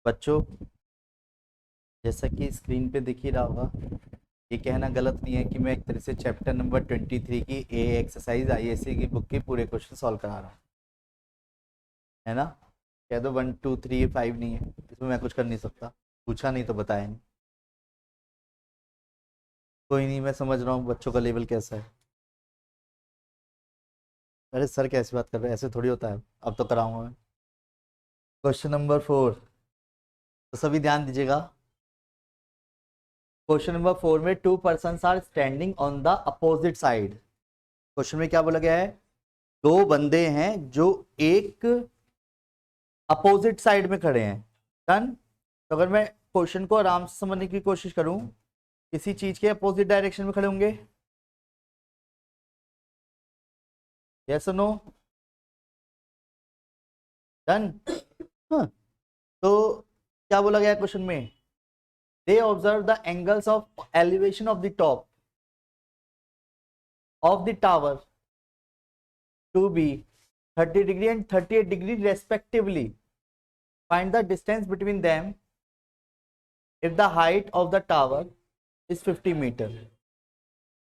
बच्चों, जैसा कि स्क्रीन पे दिख ही रहा होगा, ये कहना गलत नहीं है कि मैं एक तरह से चैप्टर नंबर 23 की ए एक्सरसाइज आईएससी की बुक के पूरे क्वेश्चन सॉल्व करा रहा हूँ, है ना। कह दो 1 2 3 5 नहीं है, इसमें मैं कुछ कर नहीं सकता, पूछा नहीं तो बताया नहीं। कोई नहीं, मैं समझ रहा हूँ बच्चों का लेवल कैसा है। अरे सर कैसी बात कर रहे हैं, ऐसे थोड़ी होता है। अब तो कराऊंगा मैं। क्वेश्चन नंबर 4, तो सभी ध्यान दीजिएगा। क्वेश्चन नंबर 4 में 2 persons are standing on the opposite side. Question में क्या बोला गया है? दो बंदे हैं जो एक अपोजिट साइड में खड़े हैं। डन। तो अगर मैं क्वेश्चन को आराम से समझने की कोशिश करूं, किसी चीज के अपोजिट डायरेक्शन में खड़े होंगे, यस और नो? डन। तो क्या बोला गया क्वेश्चन में? They observe the angles of elevation of the top of the tower to be 30 degree and 38 degree respectively. Find the distance between them if the height of the tower is 50 meter.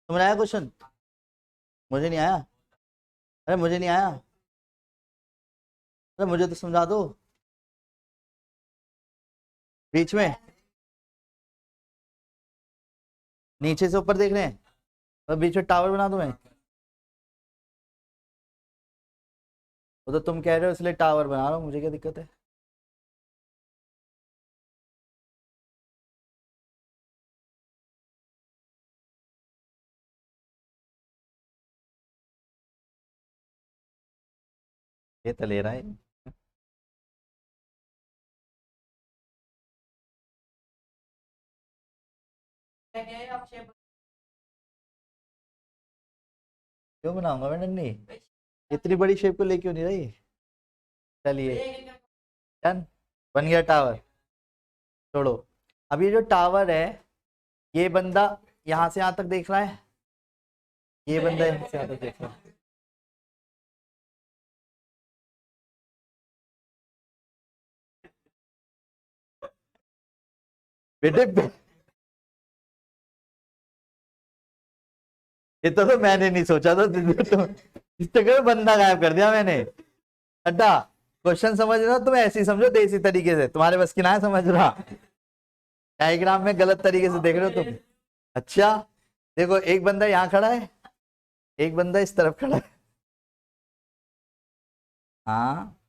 समझ आया question? मुझे नहीं आया। अरे मुझे नहीं आया। अरे मुझे तो समझा दो। बीच में नीचे से ऊपर देख रहे हैं, और बीच में टावर बना दूं मैं? वो तो तुम कह रहे हो इसलिए टावर बना रहा हूं, मुझे क्या दिक्कत है? ये तो ले रहा है। क्यों बनाऊंगा मैं नन्ही? इतनी बड़ी शेप को ले क्यों नहीं रही? चलिए, डन। बन गया टावर। छोड़ो। अब ये जो टावर है, ये बंदा यहां से यहां तक देख रहा है, ये बंदा यहां से यहां तक देख रहा है। बेटे ये तो मैंने नहीं सोचा था, तो इस चक्कर में बंदा गायब कर दिया मैंने। अड्डा, क्वेश्चन समझ रहे हो तुम? ऐसे ही समझो, देसी तरीके से, तुम्हारे बस की ना है समझ रहा। डायग्राम में गलत तरीके से देख रहे हो तुम। अच्छा, देखो एक बंदा यहाँ खड़ा है, एक बंदा इस तरफ खड़ा है। हाँ,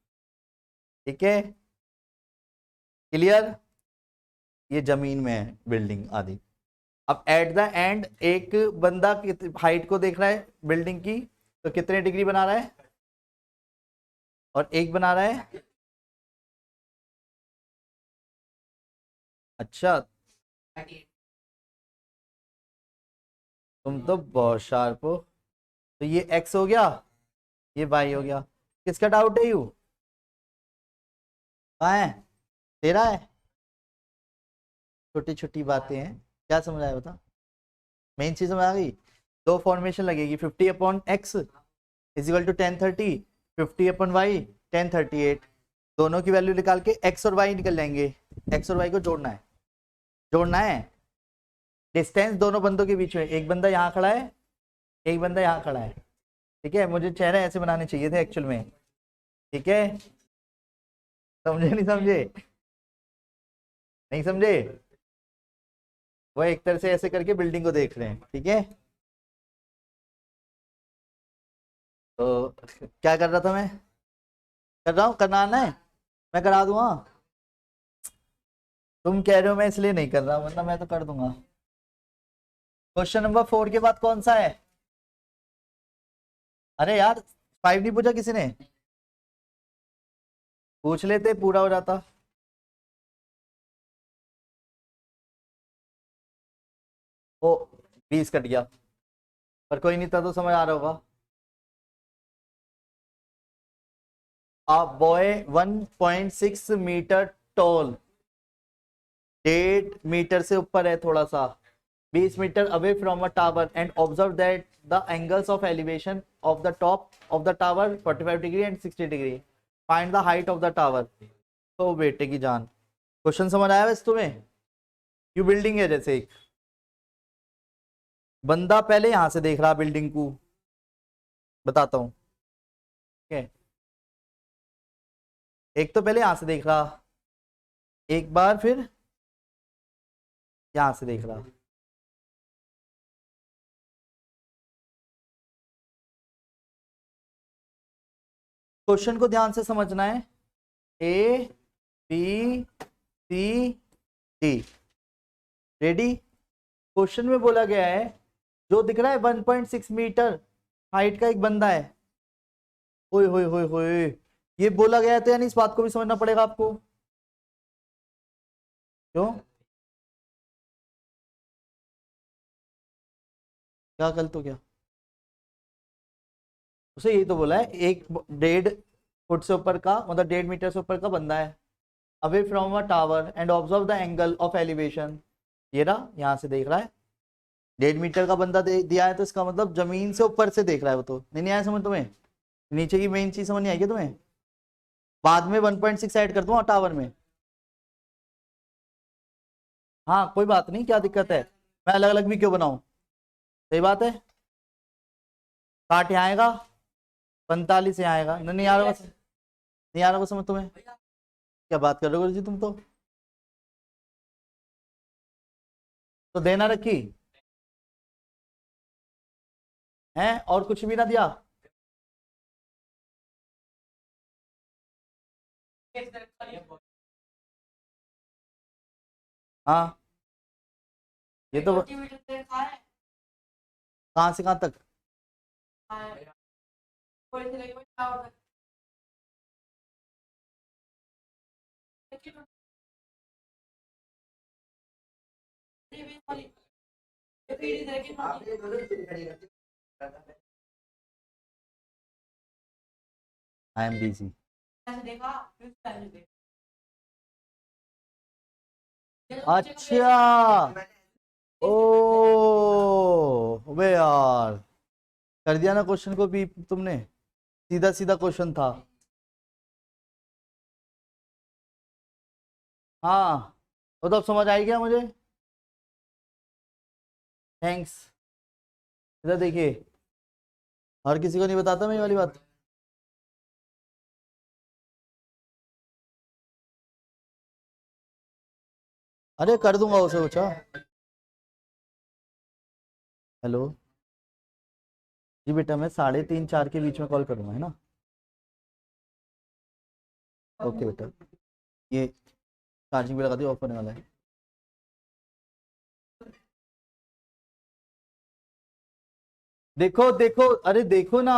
ठीक है, क्लियर। ये जमीन में है बिल्डिंग आदि। अब एट द एंड एक बंदा हाइट को देख रहा है बिल्डिंग की, तो कितने डिग्री बना रहा है? और एक बना रहा है। अच्छा, तुम तो बहुत शार्प हो। तो ये एक्स हो गया, ये वाई हो गया। किसका डाउट है? यू कहाँ है? तेरा है। छोटी छोटी बातें हैं, क्या समझ आया बता? मेन चीज समझ आ गई। दो फॉर्मेशन लगेगी, 50 upon X is equal to 1030, 50 upon Y 1038। दोनों की वैल्यू निकाल के एक्स और वाई निकल जाएंगे। एक्स और वाई को जोड़ना है, जोड़ना है। डिस्टेंस दोनों बंदों के बीच में, एक बंदा यहाँ खड़ा है, एक बंदा यहाँ खड़ा है। ठीक है, मुझे चेहरे ऐसे बनाने चाहिए थे एक्चुअल में। ठीक है, समझे नहीं समझे? नहीं समझे? वो एक तरह से ऐसे करके बिल्डिंग को देख रहे हैं। ठीक है, तो क्या कर रहा था मैं? कर रहा हूँ, करना आना है, मैं करा दूंगा। तुम कह रहे हो मैं इसलिए नहीं कर रहा, वरना मैं तो कर दूंगा। क्वेश्चन नंबर 4 के बाद कौन सा है? अरे यार, 5 नहीं पूछा किसी ने? पूछ लेते, पूरा हो जाता। ओ, 20 कट गया, पर कोई नहीं था तो समझ आ रहा होगा। A boy 1.6 metre tall, 1.5 metre से ऊपर है थोड़ा सा, 20 मीटर away from a tower and observe that the angles of elevation of the top of the tower 45 degree and 60 degree. Find the height of the tower. तो बेटे की जान, क्वेश्चन समझ आया वैसे तुम्हें? यू बिल्डिंग है, जैसे एक बंदा पहले यहां से देख रहा बिल्डिंग को, बताता हूं, ठीक है? एक तो पहले यहां से देख रहा, एक बार फिर यहां से देख रहा। क्वेश्चन को ध्यान से समझना है। A B C D, ready? Question में बोला गया है जो दिख रहा है 1.6 मीटर हाइट का एक बंदा है। ओए होए होए होए, ये बोला गया है तो यानी इस बात को भी समझना पड़ेगा आपको। क्यों? क्या कल तो क्या उसे यही तो बोला है, एक 1.5 फुट से ऊपर का, मतलब 1.5 मीटर से ऊपर का बंदा है, away from a tower and observe the angle of elevation. ये रहा, यहां से देख रहा है, 1.5 मीटर का बंदा दिया है, तो इसका मतलब जमीन से ऊपर से देख रहा है वो। तो नहीं आया समझ तुम्हें? नीचे की मेन चीज समझ नहीं आएगी तुम्हें? बाद में 1.6 ऐड कर दूंगा टावर में। हाँ कोई बात नहीं, क्या दिक्कत है, मैं अलग अलग भी क्यों बनाऊं? सही बात है। 60 यहाँ आएगा, 45 यहाँ आएगा। नहीं आ रहा बस, नहीं आ रहा बस समझ तुम्हें? क्या बात कर रहे हो गुरु जी तुम तो देना रखी है और कुछ भी ना दिया। हाँ ये तो कहाँ से कहाँ तक? I am busy. अच्छा, ओ अबे यार, कर दिया ना क्वेश्चन को भी तुमने, सीधा सीधा क्वेश्चन था। हाँ वो तो अब समझ आई गया मुझे, थैंक्स। इधर देखिए, हर किसी को नहीं बताता मैं ये वाली बात। अरे कर दूंगा उसे पूछा। हेलो जी बेटा, मैं 3:30 4 के बीच में कॉल करूंगा, है ना? ओके बेटा, ये चार्जिंग भी लगा दी, ऑफ होने वाला है। देखो देखो, अरे देखो ना,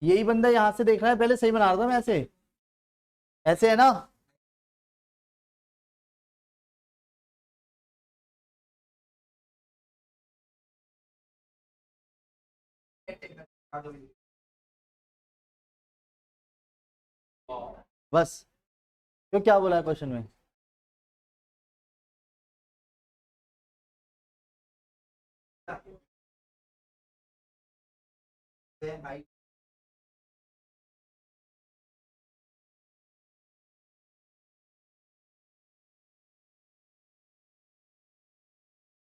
यही बंदा यहाँ से देख रहा है, पहले सही बना रहा था मैं, ऐसे ऐसे है ना? बस, तो क्या बोला है क्वेश्चन में?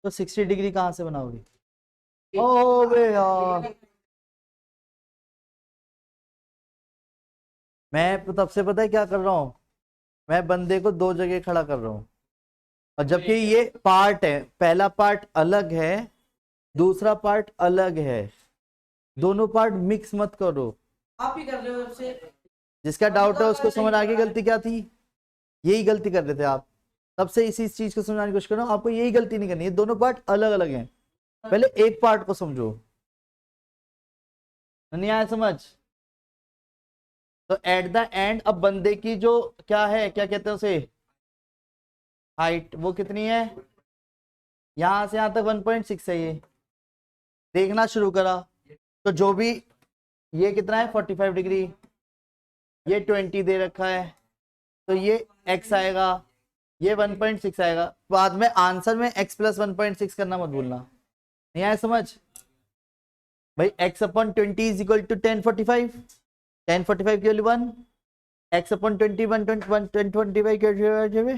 तो 60 डिग्री कहाँ से बनाओगे? ओ बे यार, मैं तो तब से पता है क्या कर रहा हूँ, मैं बंदे को दो जगह खड़ा कर रहा हूँ, और जबकि ये पार्ट है, पहला पार्ट अलग है, दूसरा पार्ट अलग है, दोनों पार्ट मिक्स मत करो। आप ही कर रहे हो उससे, जिसका डाउट है उसको समझ आ गई गलती क्या थी। यही गलती कर रहे थे आप, तब से इसी चीज को समझाने की कोशिश कर रहा हूं, आपको यही गलती नहीं करनी है, दोनों पार्ट अलग अलग हैं, पहले एक पार्ट को समझो। नहीं आया समझ? तो एट द एंड अब बंदे की जो क्या है, क्या कहते हैं उसे, हाइट, वो कितनी है? यहां से यहां तक 1.6 है, ये देखना शुरू करा, तो जो भी, ये कितना है 45 डिग्री, ये 20 दे रखा है, तो ये x आएगा, ये 1.6 आएगा। बाद में आंसर में x प्लस 1.6 करना मत भूलना। नहीं आया समझ भाई? x upon 20 is equal to 1045, 1045 की वैल्यू 1, एक्स अपॉन 21 25 कैसे?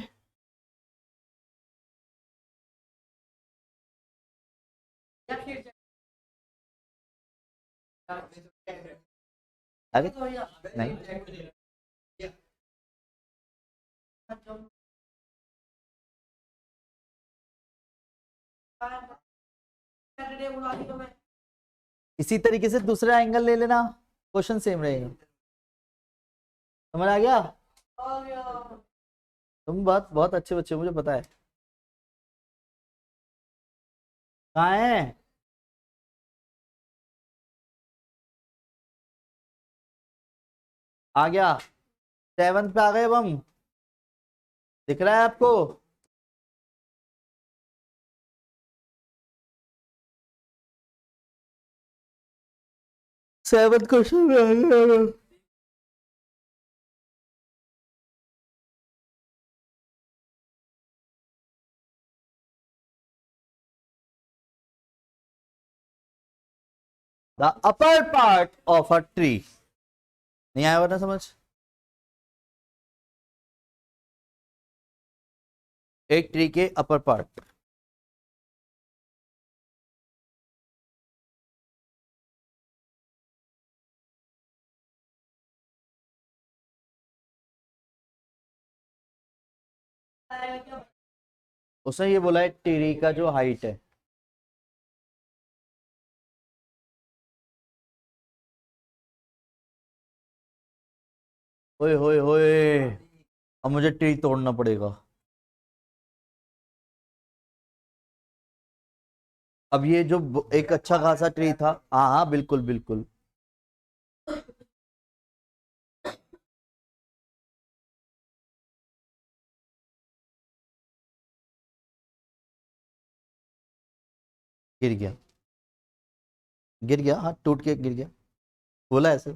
अरे नहीं, इसी तरीके से दूसरा एंगल ले लेना, क्वेश्चन सेम रहेगा। समझ आ गया? तुम बहुत बहुत अच्छे बच्चे हो, मुझे पता है। कहाँ है? आ गया, 7 पे आ गए अब हम। दिख रहा है आपको? 7 क्वेश्चन में आ गया। The upper part of a tree. नहीं आया वरना समझ? एक ट्री के अपर पार्ट। उसने ये बोला है ट्री का जो हाइट है, ओए होए होए, अब मुझे ट्री तोड़ना पड़ेगा। अब ये जो एक अच्छा खासा ट्री था, हाँ हाँ बिल्कुल बिल्कुल। गिर गया, गिर गया, हाँ टूट के गिर गया, बोला ऐसे।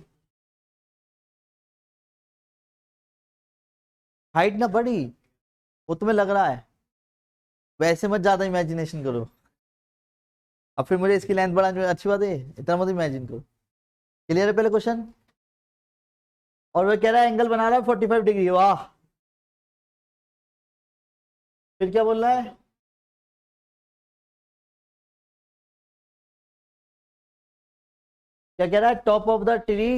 हाइट ना बढ़ी, वो तुम्हें लग रहा है, वैसे मत ज्यादा इमेजिनेशन करो। अब फिर मुझे इसकी लेंथ बढ़ानी अच्छी बात है, इतना मत इमेजिन करो। क्लियर है पहले क्वेश्चन? और वो कह रहा है एंगल बना रहा है 45 डिग्री, वाह। फिर क्या बोल रहा है? क्या कह रहा है? टॉप ऑफ द ट्री,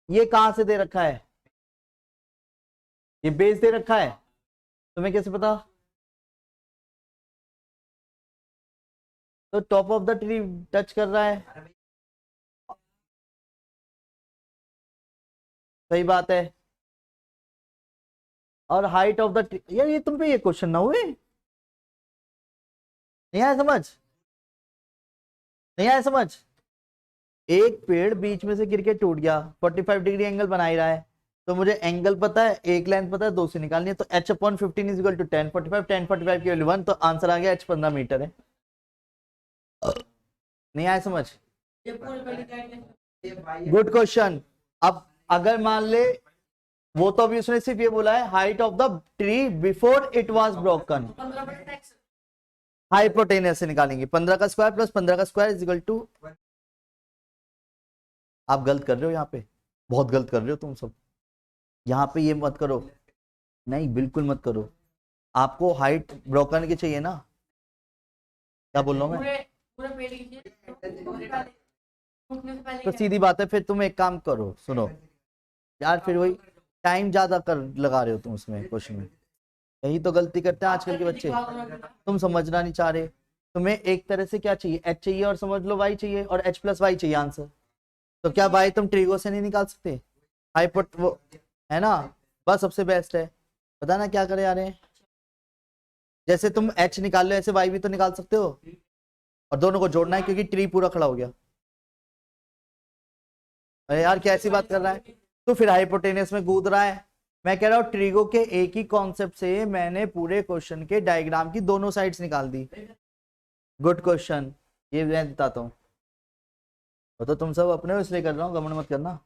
ये कहां से दे रखा है? ये बेस दे रखा है, तुम्हें कैसे पता? तो top of the tree touch कर रहा है, सही बात है। और हाइट ऑफ द ट्री, यार ये तुम पे ये क्वेश्चन ना हुए? नहीं आया समझ? नहीं आया समझ? एक पेड़ बीच में से गिर के टूट गया, 45 डिग्री एंगल बना ही रहा है, तो मुझे एंगल पता है, एक लेंथ पता है, दो से निकालनी है। तो h upon 15 is equal to 10 45, 10 45 की वैल्यू 1, तो आंसर आ गया h 15 मीटर है। नहीं आया समझ? Good question. अब अगर मान ले, वो तो अभी उसने सिर्फ ये बोला है height of the tree before it was broken, hypotenuse से निकालेंगे 15 का स्क्वायर प्लस 15 का स्क्वायर इज इक्वल टू। आप गलत कर रहे हो यहाँ पे, बहुत गलत कर रहे हो तुम सब। यहाँ पे ये मत करो, नहीं बिल्कुल मत करो। आपको हाइट ब्रोकन की चाहिए ना? क्या बोल रहा हूँ मैं? तो सीधी बात है, फिर तुम एक काम करो, सुनो यार, फिर वही टाइम ज्यादा कर लगा रहे हो तुम उसमें क्वेश्चन में। यही तो गलती करते हैं आजकल के बच्चे, तुम समझना नहीं चाह रहे। तुम्हें एक तरह से क्या चाहिए, एच चाहिए और समझ लो वाई चाहिए, और एच प्लस वाई चाहिए आंसर। तो क्या भाई तुम ट्रिगो से नहीं निकाल सकते? हाइपोट वो है ना, बस सबसे बेस्ट है। पता ना क्या करे यार, जैसे तुम एच निकाल लो ऐसे वाई भी तो निकाल सकते हो, और दोनों को जोड़ना है क्योंकि ट्री पूरा खड़ा हो गया। अरे यार कैसी बात कर रहा है तो, फिर हाइपोटेनस में कूद रहा है। मैं कह रहा हूँ ट्रिगो के एक ही कॉन्सेप्ट से मैंने पूरे क्वेश्चन के डायग्राम की दोनों साइड्स निकाल दी। गुड क्वेश्चन, ये मैं बताता हूँ। वो तो तुम सब अपने हो इसलिए कर रहा हूँ, गमन मत करना।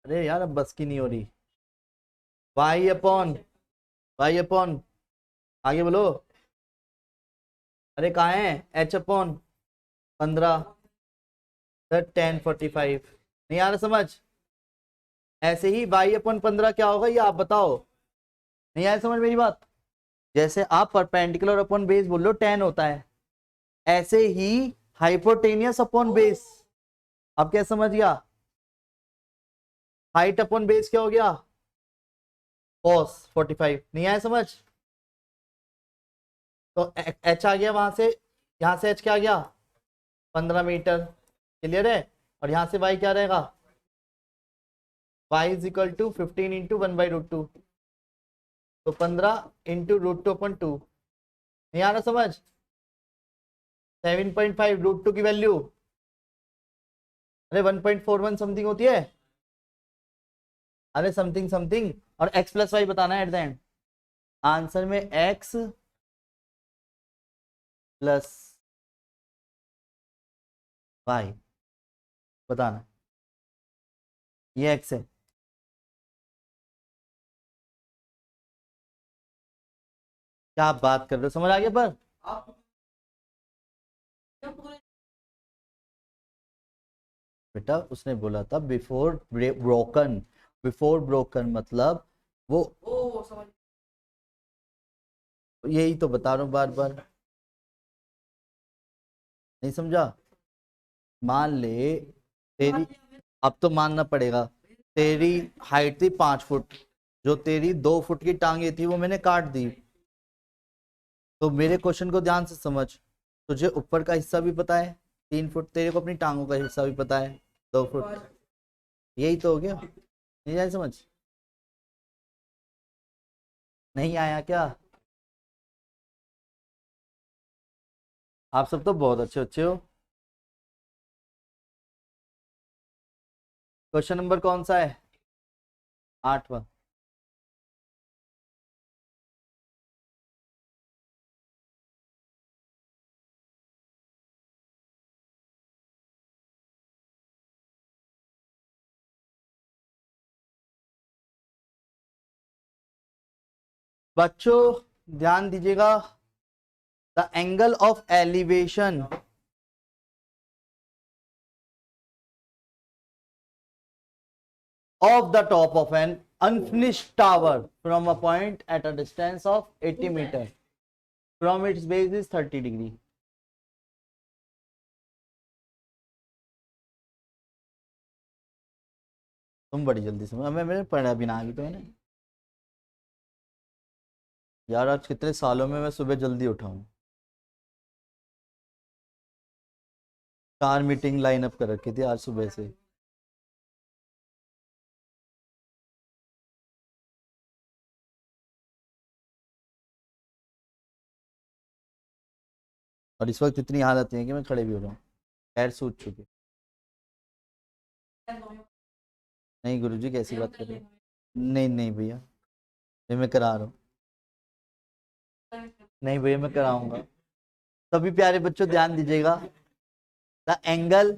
अरे यार अब बस की नहीं हो रही। वाई अपॉन आगे बोलो। अरे कहाँ है? h अपॉन 15 10 45 नहीं आ रहा समझ? ऐसे ही y/15 क्या होगा ये आप बताओ। नहीं आया समझ मेरी बात? जैसे आप परपेंडिकुलर अपॉन बेस बोल लो 10 होता है, ऐसे ही हाइपोटेनियस अपॉन बेस। अब क्या समझ गया? हाइट अपॉन बेस क्या हो गया? cos 45। नहीं आया समझ? तो h आ गया वहां से, यहां से h क्या आ गया? 15 मीटर। क्लियर है? और यहां से y क्या रहेगा? y is equal to 15 into 1/√2। तो 15 इंटू √2/2। नहीं आ रहा समझ? 7.5 √2 की वैल्यू, अरे 1.41 समथिंग होती है, अरे समथिंग समथिंग, और x प्लस वाई बताना है एट द एंड। आंसर में x प्लस वाई बताना, ये x है। क्या आप बात कर रहे हो, समझ आ गया? पर बेटा उसने बोला था बिफोर ब्रोकन, बिफोर ब्रोकन मतलब वो, यही तो बता रहा हूँ बार बार, नहीं समझा? मान ले तेरी, अब तो मानना पड़ेगा, तेरी हाइट थी 5 फुट, जो तेरी 2 फुट की टांगे थी वो मैंने काट दी। तो मेरे क्वेश्चन को ध्यान से समझ, तुझे ऊपर का हिस्सा भी पता है 3 फुट, तेरे को अपनी टांगों का हिस्सा भी पता है 2 फुट, यही तो हो गया। नहीं आया समझ? नहीं आया क्या? आप सब तो बहुत अच्छे अच्छे हो। क्वेश्चन नंबर कौन सा है? 8वां। बच्चों ध्यान दीजिएगा, the angle of elevation of the top of an unfinished tower from a point at a distance of 80 meter from its base is 30 degree. तुम बड़ी जल्दी समझ, मैं मैंने पढ़ा भी ना आगे तो मैंने, यार आज कितने सालों में मैं सुबह जल्दी उठा हूँ। 4 मीटिंग लाइन अप कर रखी थी आज सुबह से। और इस वक्त इतनी हालत नहीं है कि मैं खड़े भी हो जाऊँ, पैर सूज चुके। नहीं गुरुजी कैसी बात कर रहे हो? नहीं नहीं भैया, ये मैं करा रहा हूँ। नहीं भैया मैं कराऊंगा। सभी प्यारे बच्चों ध्यान दीजिएगा, द एंगल,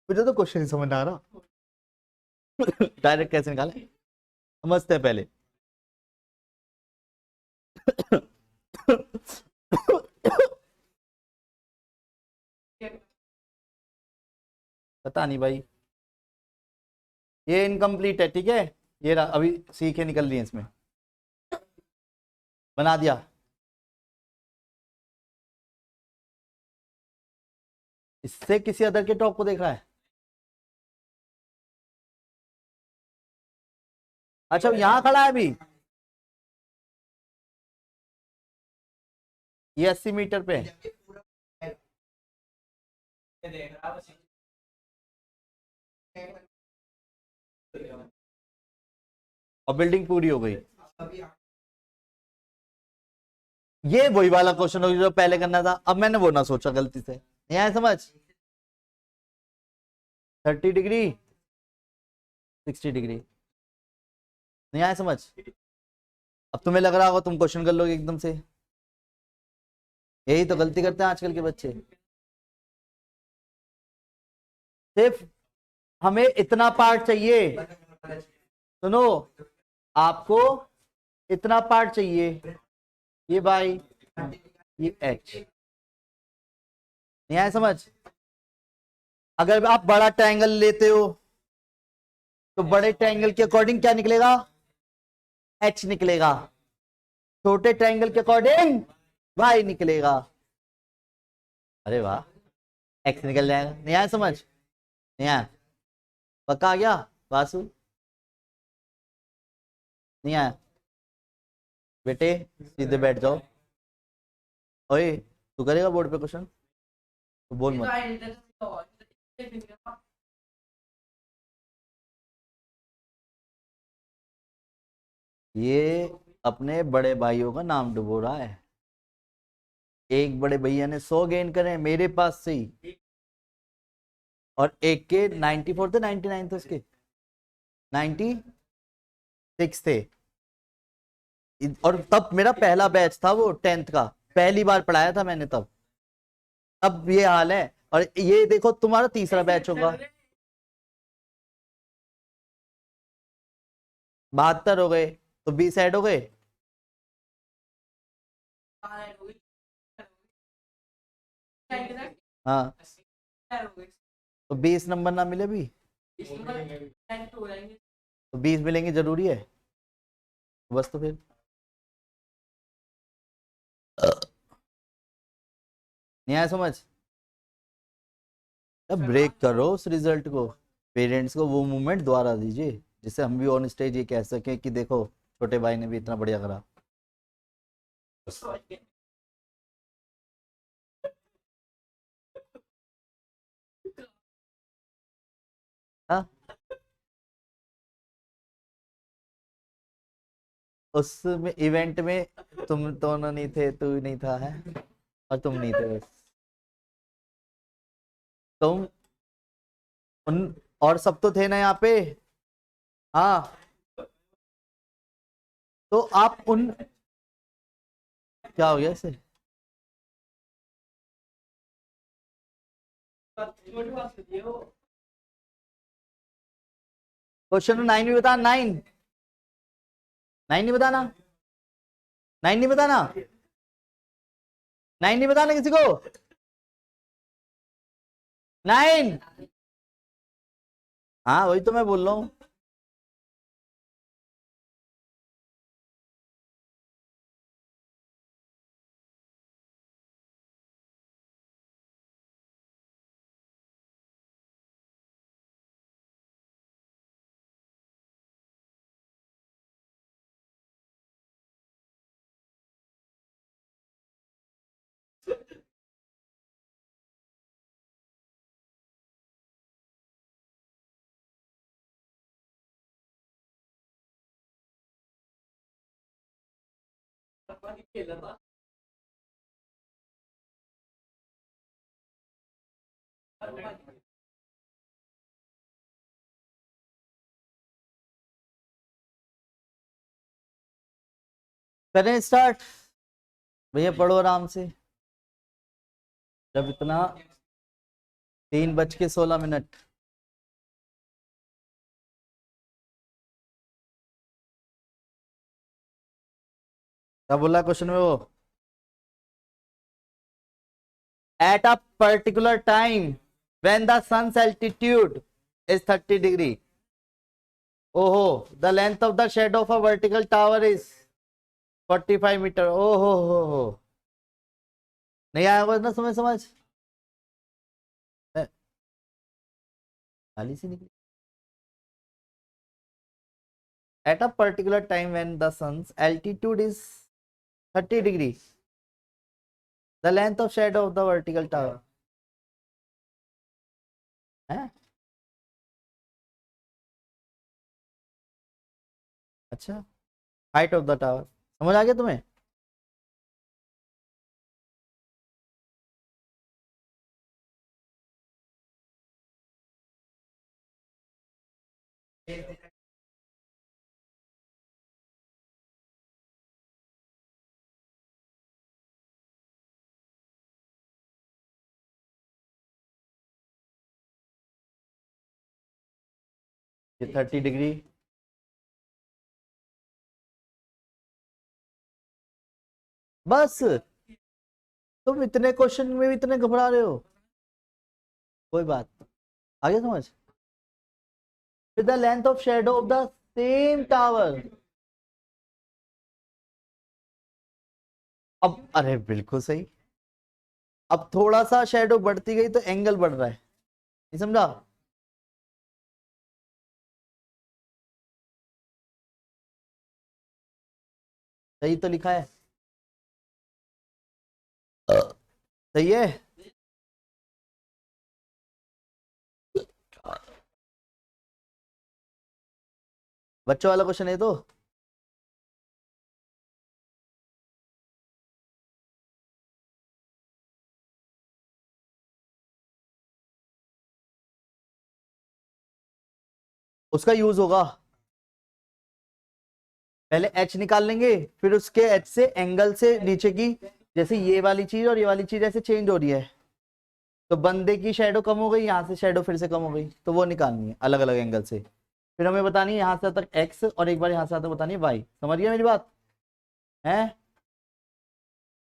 मुझे तो क्वेश्चन समझ आ रहा, डायरेक्ट कैसे निकाले समझते हैं पहले। पता नहीं भाई, ये इनकम्प्लीट है, ठीक है, ये रहा, अभी सीखे निकल रही है इसमें, बना दिया। इससे किसी अदर के टॉप को देख रहा है? अच्छा यहाँ खड़ा है अभी, ये 80 मीटर पे है। और बिल्डिंग पूरी हो गई। ये वही वाला क्वेश्चन हो जो पहले करना था, अब मैंने वो ना सोचा गलती से, नहीं आया समझ? 30 डिग्री 60 डिग्री, नहीं आया समझ? अब तुम्हें लग रहा होगा तुम क्वेश्चन कर लोगे एकदम से, यही तो गलती करते हैं आजकल के बच्चे। सिर्फ हमें इतना पार्ट चाहिए, सुनो, आपको इतना पार्ट चाहिए, ये बाई ये एच, नहीं आया समझ? अगर आप बड़ा ट्रायंगल लेते हो तो बड़े ट्रायंगल के अकॉर्डिंग क्या निकलेगा, एच निकलेगा। छोटे ट्रायंगल के अकॉर्डिंग वाई निकलेगा। अरे वाह, एक्स निकल जाएगा। नहीं आया समझ, नहीं आया, पक्का आ गया वासु, नहीं आया बेटे, सीधे बैठ जाओ। ओए तू करेगा बोर्ड पे क्वेश्चन तो बोल मत। ये अपने बड़े भाइयों का नाम डुबो रहा है। एक बड़े भैया ने 100 गेन करे मेरे पास से ही, और एक के 94 थे, 99 थे, उसके 96 थे। और तब मेरा पहला बैच था वो 10th का, पहली बार पढ़ाया था मैंने तब। अब ये हाल है, और ये देखो तुम्हारा तीसरा बैच होगा। 72 हो गए तो 20 ऐड हो गए। हाँ तो 20 नंबर ना मिले भी तो 20 मिलेंगे, जरूरी है बस। तो फिर नहीं आया समझ। अब ब्रेक करो उस रिजल्ट को, पेरेंट्स को वो मूवमेंट दोबारा दीजिए जिससे हम भी ऑन स्टेज ये कह सकें कि देखो छोटे भाई ने भी इतना बढ़िया करा। हाँ उसमें इवेंट में तुम दोनों नहीं थे, तू नहीं था है, और तुम नहीं थे बस। तुम उन, और सब तो थे ना यहाँ पे। हाँ तो आप उन, क्या हो गया इसे। क्वेश्चन 9 भी बता, 9 9 नहीं बताना, 9 नहीं बताना, 9 नहीं बताना किसी को, 9। हाँ वही तो मैं बोल रहा हूँ। करें स्टार्ट, भैया पढ़ो आराम से। जब इतना 3:16। क्या बोला क्वेश्चन में वो, at a particular time when the sun's altitude is 30 degree, ओहो the length of the shadow of a vertical tower is 45 metre. ओहो हो, नहीं आया होगा ना समझ समझ, खाली सी निकली। At a particular time when the sun's altitude is 30 degree, the length of shadow of the vertical tower है। अच्छा, हाइट ऑफ द टावर, समझ आ गया तुम्हें। ये 30 डिग्री, बस। तुम इतने क्वेश्चन में भी इतने घबरा रहे हो, कोई बात आगे समझ, with the length of shadow of the same tower। अब अरे बिल्कुल सही। अब थोड़ा सा शेडो बढ़ती गई तो एंगल बढ़ रहा है, नहीं समझा? सही तो लिखा है, सही है। बच्चों वाला क्वेश्चन है तो उसका यूज होगा। पहले एच निकाल लेंगे, फिर उसके एच से एंगल से नीचे की, जैसे ये वाली चीज और ये वाली चीज ऐसे चेंज हो रही है, तो बंदे की शेडो कम हो गई, यहाँ से शेडो फिर से कम हो गई, तो वो निकालनी है अलग अलग एंगल से। फिर हमें बतानी है यहाँ से तक एक्स, और एक बार यहाँ से तक बतानी है वाई। समझ गया मेरी बात? है?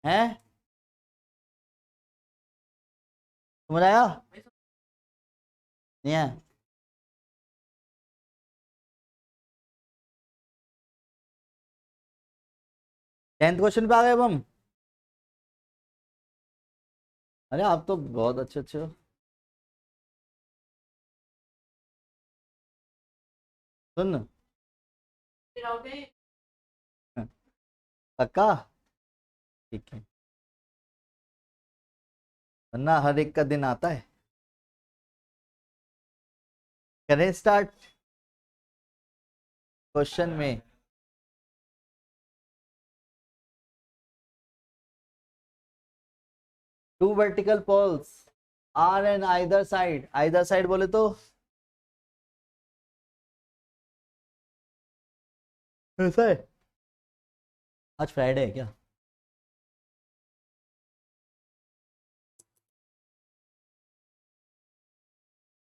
है? समझ आया? नहीं है? 10th क्वेश्चन पे आ गए अब हम। अरे आप तो बहुत अच्छे अच्छे हो। सुन, पक्का? ठीक है, वरना हर एक का दिन आता है। करें स्टार्ट क्वेश्चन में। Two vertical poles are on either side, either side बोले तो ऐसा है। आज फ्राइडे है क्या?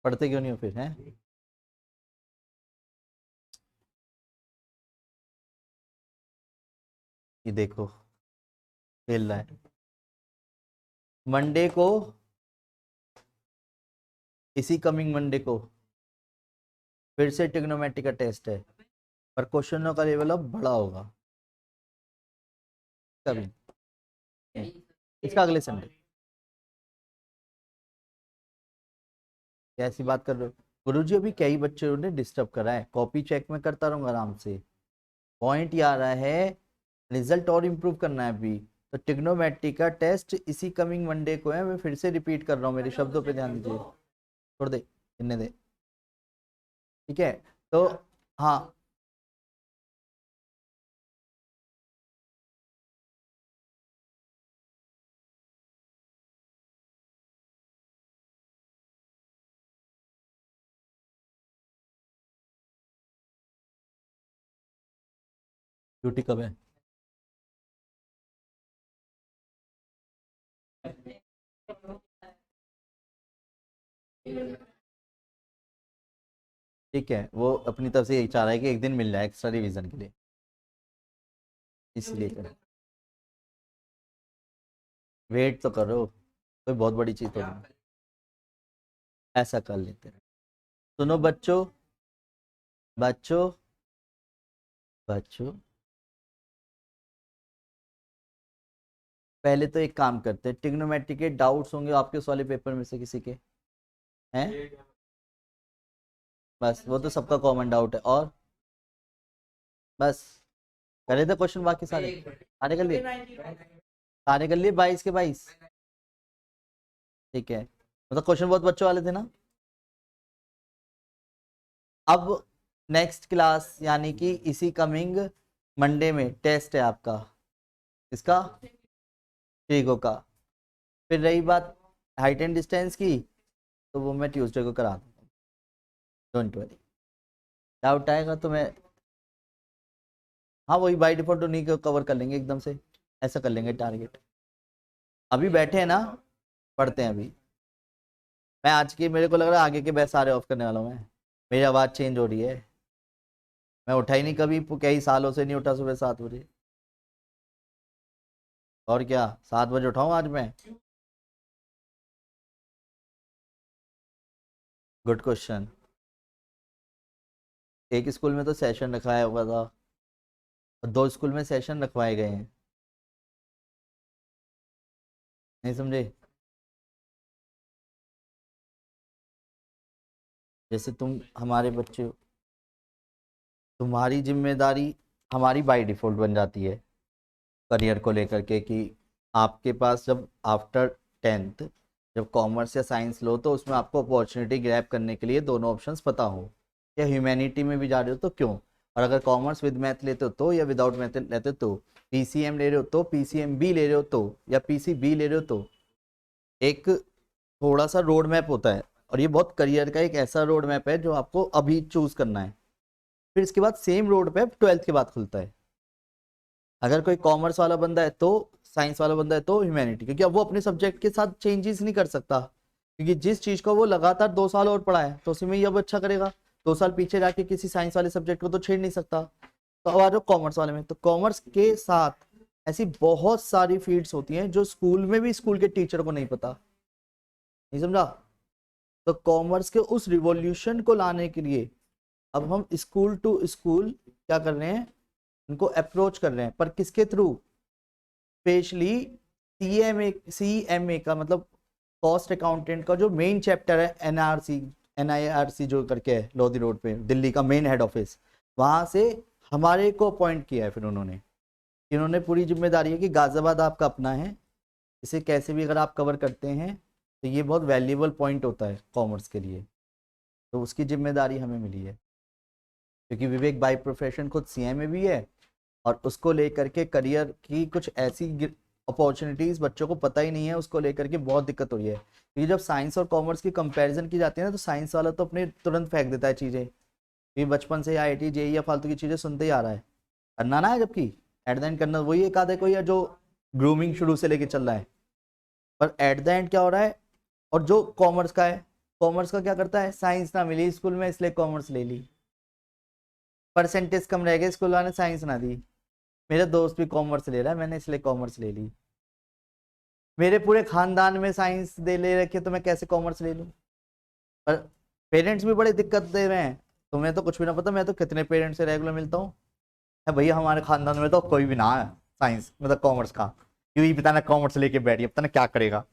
पढ़ते क्यों नहीं हो फिर? हैं? ये देखो, खेल रहा है। मंडे को, इसी कमिंग मंडे को फिर से ट्रिग्नोमेट्री का टेस्ट है, पर क्वेश्चनों का लेवल अब बड़ा होगा। कभी इसका अगले संडे। कैसी बात कर रहे हो गुरुजी? अभी कई बच्चों ने डिस्टर्ब करा है, कॉपी चेक में करता रहूंगा आराम से। पॉइंट ये आ रहा है, रिजल्ट और इम्प्रूव करना है अभी। तो ट्रिग्नोमेट्री का टेस्ट इसी कमिंग मंडे को है, मैं फिर से रिपीट कर रहा हूँ, मेरे शब्दों पे ध्यान दीजिए। छोड़ दे, इन्हें दे। ठीक है, तो हाँ, ड्यूटी कब है? ठीक है, वो अपनी तरफ से यही चाह रहा है कि एक दिन मिल जाए एक्स्ट्रा रिवीजन के लिए, इसलिए कर। वेट तो करो, कोई बहुत बड़ी चीज तो नहीं। ऐसा कर लेते हैं। सुनो बच्चों, बच्चों, बच्चों, पहले तो एक काम करते हैं, ट्रिग्नोमेट्री के डाउट्स होंगे आपके उस वाले पेपर में से किसी के हैं? बस वो तो सबका कॉमन डाउट है। और बस करे थे क्वेश्चन बाकी सारे, सारे कर लिए, सारे कर लिए 22 के 22। ठीक है, मतलब क्वेश्चन बहुत बच्चों वाले थे ना। अब नेक्स्ट क्लास यानी कि इसी कमिंग मंडे में टेस्ट है आपका, इसका ट्रिगो का। फिर रही बात हाइट एंड डिस्टेंस की, तो वो मैं ट्यूसडे को करा दूंगा, डोंट वरी। डाउट आएगा तो मैं, हाँ वही बाई डिफॉल्ट उन्हीं को कवर कर लेंगे एकदम से, ऐसा कर लेंगे टारगेट। अभी बैठे हैं ना, पढ़ते हैं अभी। मैं आज की, मेरे को लग रहा है आगे के बैच सारे ऑफ करने वाला हूँ मैं। मेरी आवाज़ चेंज हो रही है, मैं उठा ही नहीं कभी, कई सालों से नहीं उठा सुबह 7 बजे। और क्या, 7 बजे उठाऊँ आज मैं? Good question. एक स्कूल में तो सेशन रखवाया हुआ था और 2 स्कूल में सेशन रखवाए गए हैं। नहीं समझे? जैसे तुम हमारे बच्चे हो, तुम्हारी जिम्मेदारी हमारी बाय डिफॉल्ट बन जाती है करियर को लेकर के कि आपके पास जब आफ्टर 10th जब कॉमर्स या साइंस लो तो उसमें आपको अपॉर्चुनिटी ग्रैब करने के लिए दोनों ऑप्शंस पता हो। या ह्यूमैनिटी में भी जा रहे हो तो क्यों, और अगर कॉमर्स विद मैथ लेते हो तो, या विदाउट मैथ लेते हो तो, पीसीएम ले रहे हो तो, पीसीएम बी ले रहे हो तो, या पीसीबी ले रहे हो तो, एक थोड़ा सा रोड मैप होता है। और ये बहुत करियर का एक ऐसा रोड मैप है जो आपको अभी चूज करना है। फिर इसके बाद सेम रोड मैप 12th के बाद खुलता है। अगर कोई कॉमर्स वाला बंदा है तो, साइंस वाला बंदा है तो ह्यूमैनिटी, क्योंकि अब वो अपने सब्जेक्ट के साथ चेंजेस नहीं कर सकता, क्योंकि जिस चीज को वो लगातार 2 साल और पढ़ा है तो उसी में ही अब अच्छा करेगा। 2 साल पीछे जाके किसी साइंस वाले सब्जेक्ट को तो छेड़ नहीं सकता। तो अब आ जाओ कॉमर्स वाले में, तो कॉमर्स के साथ ऐसी बहुत सारी फील्ड्स होती हैं जो स्कूल में भी स्कूल के टीचर को नहीं पता। नहीं समझा? तो कॉमर्स के उस रिवॉल्यूशन को लाने के लिए अब हम स्कूल टू स्कूल क्या कर रहे हैं, उनको अप्रोच कर रहे हैं, पर किसके थ्रू? स्पेशली सीएमए का मतलब कॉस्ट अकाउंटेंट का जो मेन चैप्टर है, एनआईआरसी जो करके है लोधी रोड पे, दिल्ली का मेन हेड ऑफिस, वहां से हमारे को अपॉइंट किया है। फिर इन्होंने पूरी जिम्मेदारी है कि गाजियाबाद आपका अपना है, इसे कैसे भी अगर आप कवर करते हैं तो ये बहुत वैल्यूएबल पॉइंट होता है कॉमर्स के लिए, तो उसकी जिम्मेदारी हमें मिली है। क्योंकि विवेक बाई प्रोफेशन खुद सीएमए भी है और उसको लेकर के करियर की कुछ ऐसी अपॉर्चुनिटीज बच्चों को पता ही नहीं है, उसको लेकर के बहुत दिक्कत हो रही है। क्योंकि जब साइंस और कॉमर्स की कंपैरिजन की जाती है ना, तो साइंस वाला तो अपने तुरंत फेंक देता है चीज़ें, ये बचपन से आईआईटी जेई या फालतू की चीज़ें सुनते ही आ रहा है, करना ना है, जबकि एट द एंड करना वही एक आधा कोई है जो ग्रूमिंग शुरू से लेके चल रहा है, पर एट द एंड क्या हो रहा है। और जो कॉमर्स का है, कॉमर्स का क्या करता है, साइंस ना मिली स्कूल में इसलिए कॉमर्स ले ली, परसेंटेज कम रह गए स्कूल वाले साइंस ना दी, मेरा दोस्त भी कॉमर्स ले रहा है मैंने इसलिए कॉमर्स ले ली, मेरे पूरे खानदान में साइंस दे ले रखे तो मैं कैसे कॉमर्स ले लूं। पर पेरेंट्स भी बड़ी दिक्कत दे रहे हैं। तुम्हें तो कुछ भी ना पता, मैं तो कितने पेरेंट्स से रेगुलर मिलता हूँ, है भैया हमारे खानदान में तो कोई भी ना है साइंस मतलब कॉमर्स का, क्यों ही पता ना कॉमर्स लेके बैठिए पता ना क्या करेगा।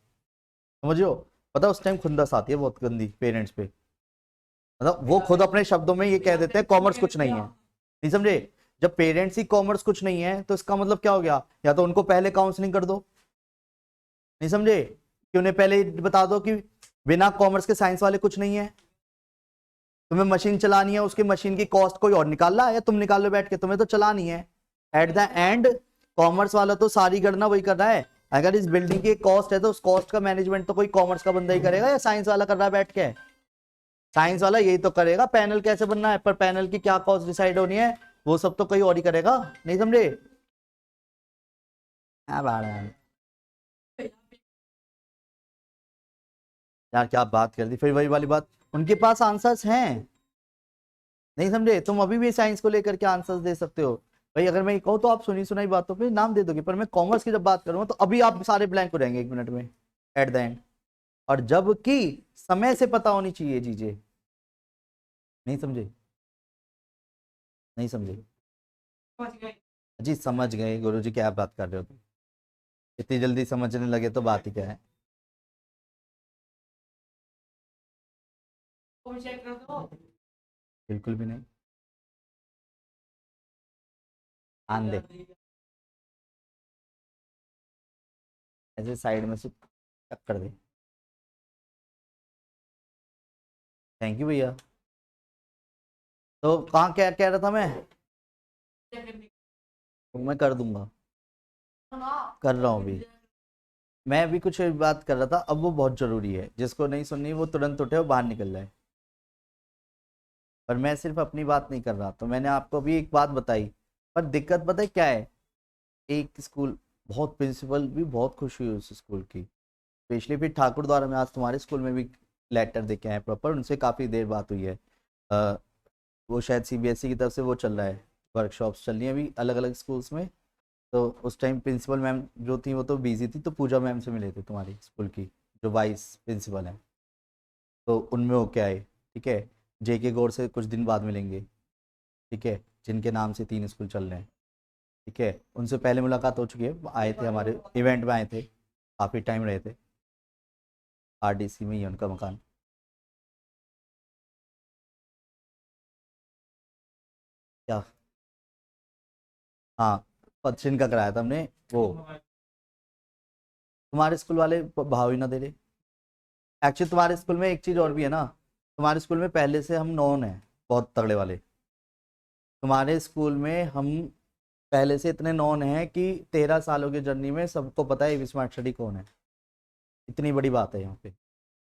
समझो, पता उस टाइम खुंदस आती है बहुत गंदी पेरेंट्स पे, मतलब वो खुद अपने शब्दों में ये कह देते हैं कॉमर्स कुछ नहीं है। नहीं समझे? जब पेरेंट्स ही कॉमर्स कुछ नहीं है तो इसका मतलब क्या हो गया, या तो उनको पहले काउंसलिंग कर दो, नहीं समझे, कि उन्हें पहले बता दो कि बिना कॉमर्स के साइंस वाले कुछ नहीं है। तुम्हें मशीन चलानी है, उसकी मशीन की कॉस्ट कोई और निकाल रहा है या तुम निकाल लो बैठ के, तुम्हें तो चलानी है। एट द एंड कॉमर्स वाला तो सारी गणना वही कर रहा है। अगर इस बिल्डिंग की कॉस्ट है तो उस कॉस्ट का मैनेजमेंट तो कोई कॉमर्स का बंदा ही करेगा या साइंस वाला कर रहा है बैठ के? साइंस वाला यही तो करेगा, पैनल कैसे बनना है, पर पैनल की क्या कॉस्ट डिसाइड होनी है वो सब तो कोई और ही करेगा। नहीं समझे? हाँ बात है। यार क्या बात कर दी, फिर वही वाली बात, उनके पास आंसर्स हैं। नहीं समझे? तुम अभी भी साइंस को लेकर के आंसर्स दे सकते हो। भाई अगर मैं कहूँ तो आप सुनी सुनाई बातों पे नाम दे दोगे, पर मैं कॉमर्स की जब बात करूंगा तो अभी आप सारे ब्लैंक हो जाएंगे 1 मिनट में एट द एंड, और जबकि समय से पता होनी चाहिए चीजें। नहीं समझे? नहीं समझे? जी समझ गए गुरुजी, क्या बात कर रहे हो तुम, इतनी जल्दी समझने लगे तो बात ही क्या है। बिल्कुल भी नहीं, आन दे ऐसे साइड में से टक्कर दे। थैंक यू भैया। तो कहाँ क्या कह रहा था मैं, तो मैं कर दूंगा, कर रहा हूँ अभी। मैं अभी कुछ बात कर रहा था, अब वो बहुत जरूरी है, जिसको नहीं सुननी वो तुरंत उठे और बाहर निकल जाए। पर मैं सिर्फ अपनी बात नहीं कर रहा, तो मैंने आपको अभी एक बात बताई। पर दिक्कत पता है क्या है, एक स्कूल बहुत, प्रिंसिपल भी बहुत खुश हुई उस स्कूल की, स्पेशली फिर ठाकुर द्वारा मैं आज तुम्हारे स्कूल में भी लेटर देके आए प्रॉपर, उनसे काफ़ी देर बात हुई है। अ, वो शायद सीबीएसई की तरफ से वो चल रहा है, वर्कशॉप्स चल रही हैं अभी अलग अलग स्कूल्स में। तो उस टाइम प्रिंसिपल मैम जो थी वो तो बिजी थी, तो पूजा मैम से मिले थे तुम्हारी स्कूल की जो वाइस प्रिंसिपल हैं, तो उनमें होके आए। ठीक है, जेके गौर से कुछ दिन बाद मिलेंगे, ठीक है, जिनके नाम से 3 स्कूल चल रहे हैं, ठीक है, उनसे पहले मुलाकात हो चुकी है, आए थे हमारे इवेंट में, आए थे, काफ़ी टाइम रहे थे, आरडीसी में ही है उनका मकान। क्या? हाँ, पदचिन्ह का कराया था हमने वो। तुम्हारे स्कूल वाले भाव ही ना दे रहे। एक्चुअली तुम्हारे स्कूल में एक चीज़ और भी है ना, तुम्हारे स्कूल में पहले से हम नॉन है, बहुत तगड़े वाले। तुम्हारे स्कूल में हम पहले से इतने नॉन हैं कि 13 सालों की जर्नी में सबको पता है एवी स्मार्ट स्टडी कौन है। इतनी बड़ी बात है यहाँ पे,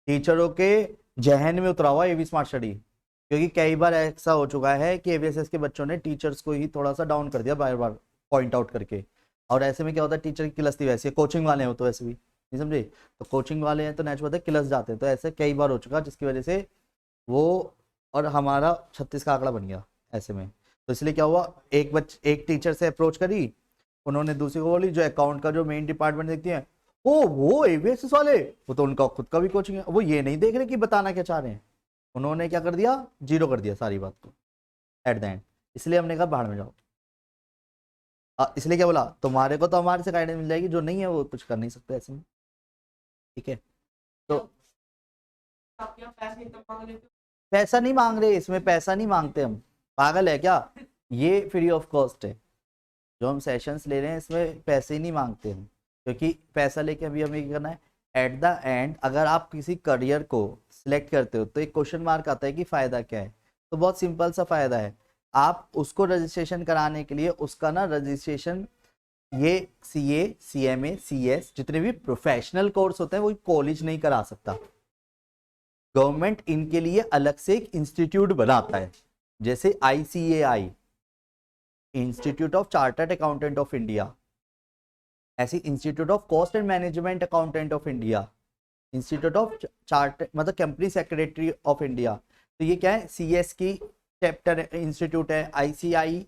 टीचरों के जहन में उतरा हुआ एवी स्मार्ट स्टडी, क्योंकि कई बार ऐसा हो चुका है कि एवीएसएस के बच्चों ने टीचर्स को ही थोड़ा सा डाउन कर दिया बार बार पॉइंट आउट करके, और ऐसे में क्या होता है, टीचर की किलसती वैसी है, कोचिंग वाले हो तो वैसे भी नहीं समझे, तो कोचिंग वाले हैं तो नेचुरल बात है किलस जाते हैं, तो ऐसे कई बार हो चुका जिसकी वजह से वो, और हमारा 36 का आंकड़ा बन गया ऐसे में। तो इसलिए क्या हुआ, एक टीचर से अप्रोच करी, उन्होंने दूसरी को बोली, जो अकाउंट का जो मेन डिपार्टमेंट देखती है, वो एवीएसएस वाले, वो तो उनका खुद का भी कोचिंग है, वो ये नहीं देख रहे कि बताना क्या चाह रहे हैं, उन्होंने क्या कर दिया, जीरो कर दिया सारी बात को एट द एंड। इसलिए हमने कहा बाहर में जाओ। इसलिए क्या बोला, तुम्हारे को तो हमारे से गाइडेंस मिल जाएगी, जो नहीं है वो कुछ कर नहीं सकते ऐसे में, ठीक है। तो पैसा नहीं मांग रहे, इसमें पैसा नहीं मांगते हम, पागल है क्या, ये फ्री ऑफ कॉस्ट है, जो हम सेशंस ले रहे हैं इसमें पैसे ही नहीं मांगते हम, क्योंकि पैसा लेके अभी हमें क्या करना है, एट द एंड अगर आप किसी करियर को सिलेक्ट करते हो तो एक क्वेश्चन मार्क आता है कि फ़ायदा क्या है, तो बहुत सिंपल सा फ़ायदा है, आप उसको रजिस्ट्रेशन कराने के लिए उसका ना रजिस्ट्रेशन, ये सीए, सीएमए, सीएस जितने भी प्रोफेशनल कोर्स होते हैं वो कॉलेज नहीं करा सकता, गवर्नमेंट इनके लिए अलग से एक इंस्टीट्यूट बनाता है, जैसे ICAI, institute of chartered accountant of India, ऐसी institute of cost and management accountant of India, institute of chart मतलब कंपनी सेक्रेटरी ऑफ इंडिया, तो ये क्या है, सीएस की चैप्टर इंस्टीट्यूट है, ICAI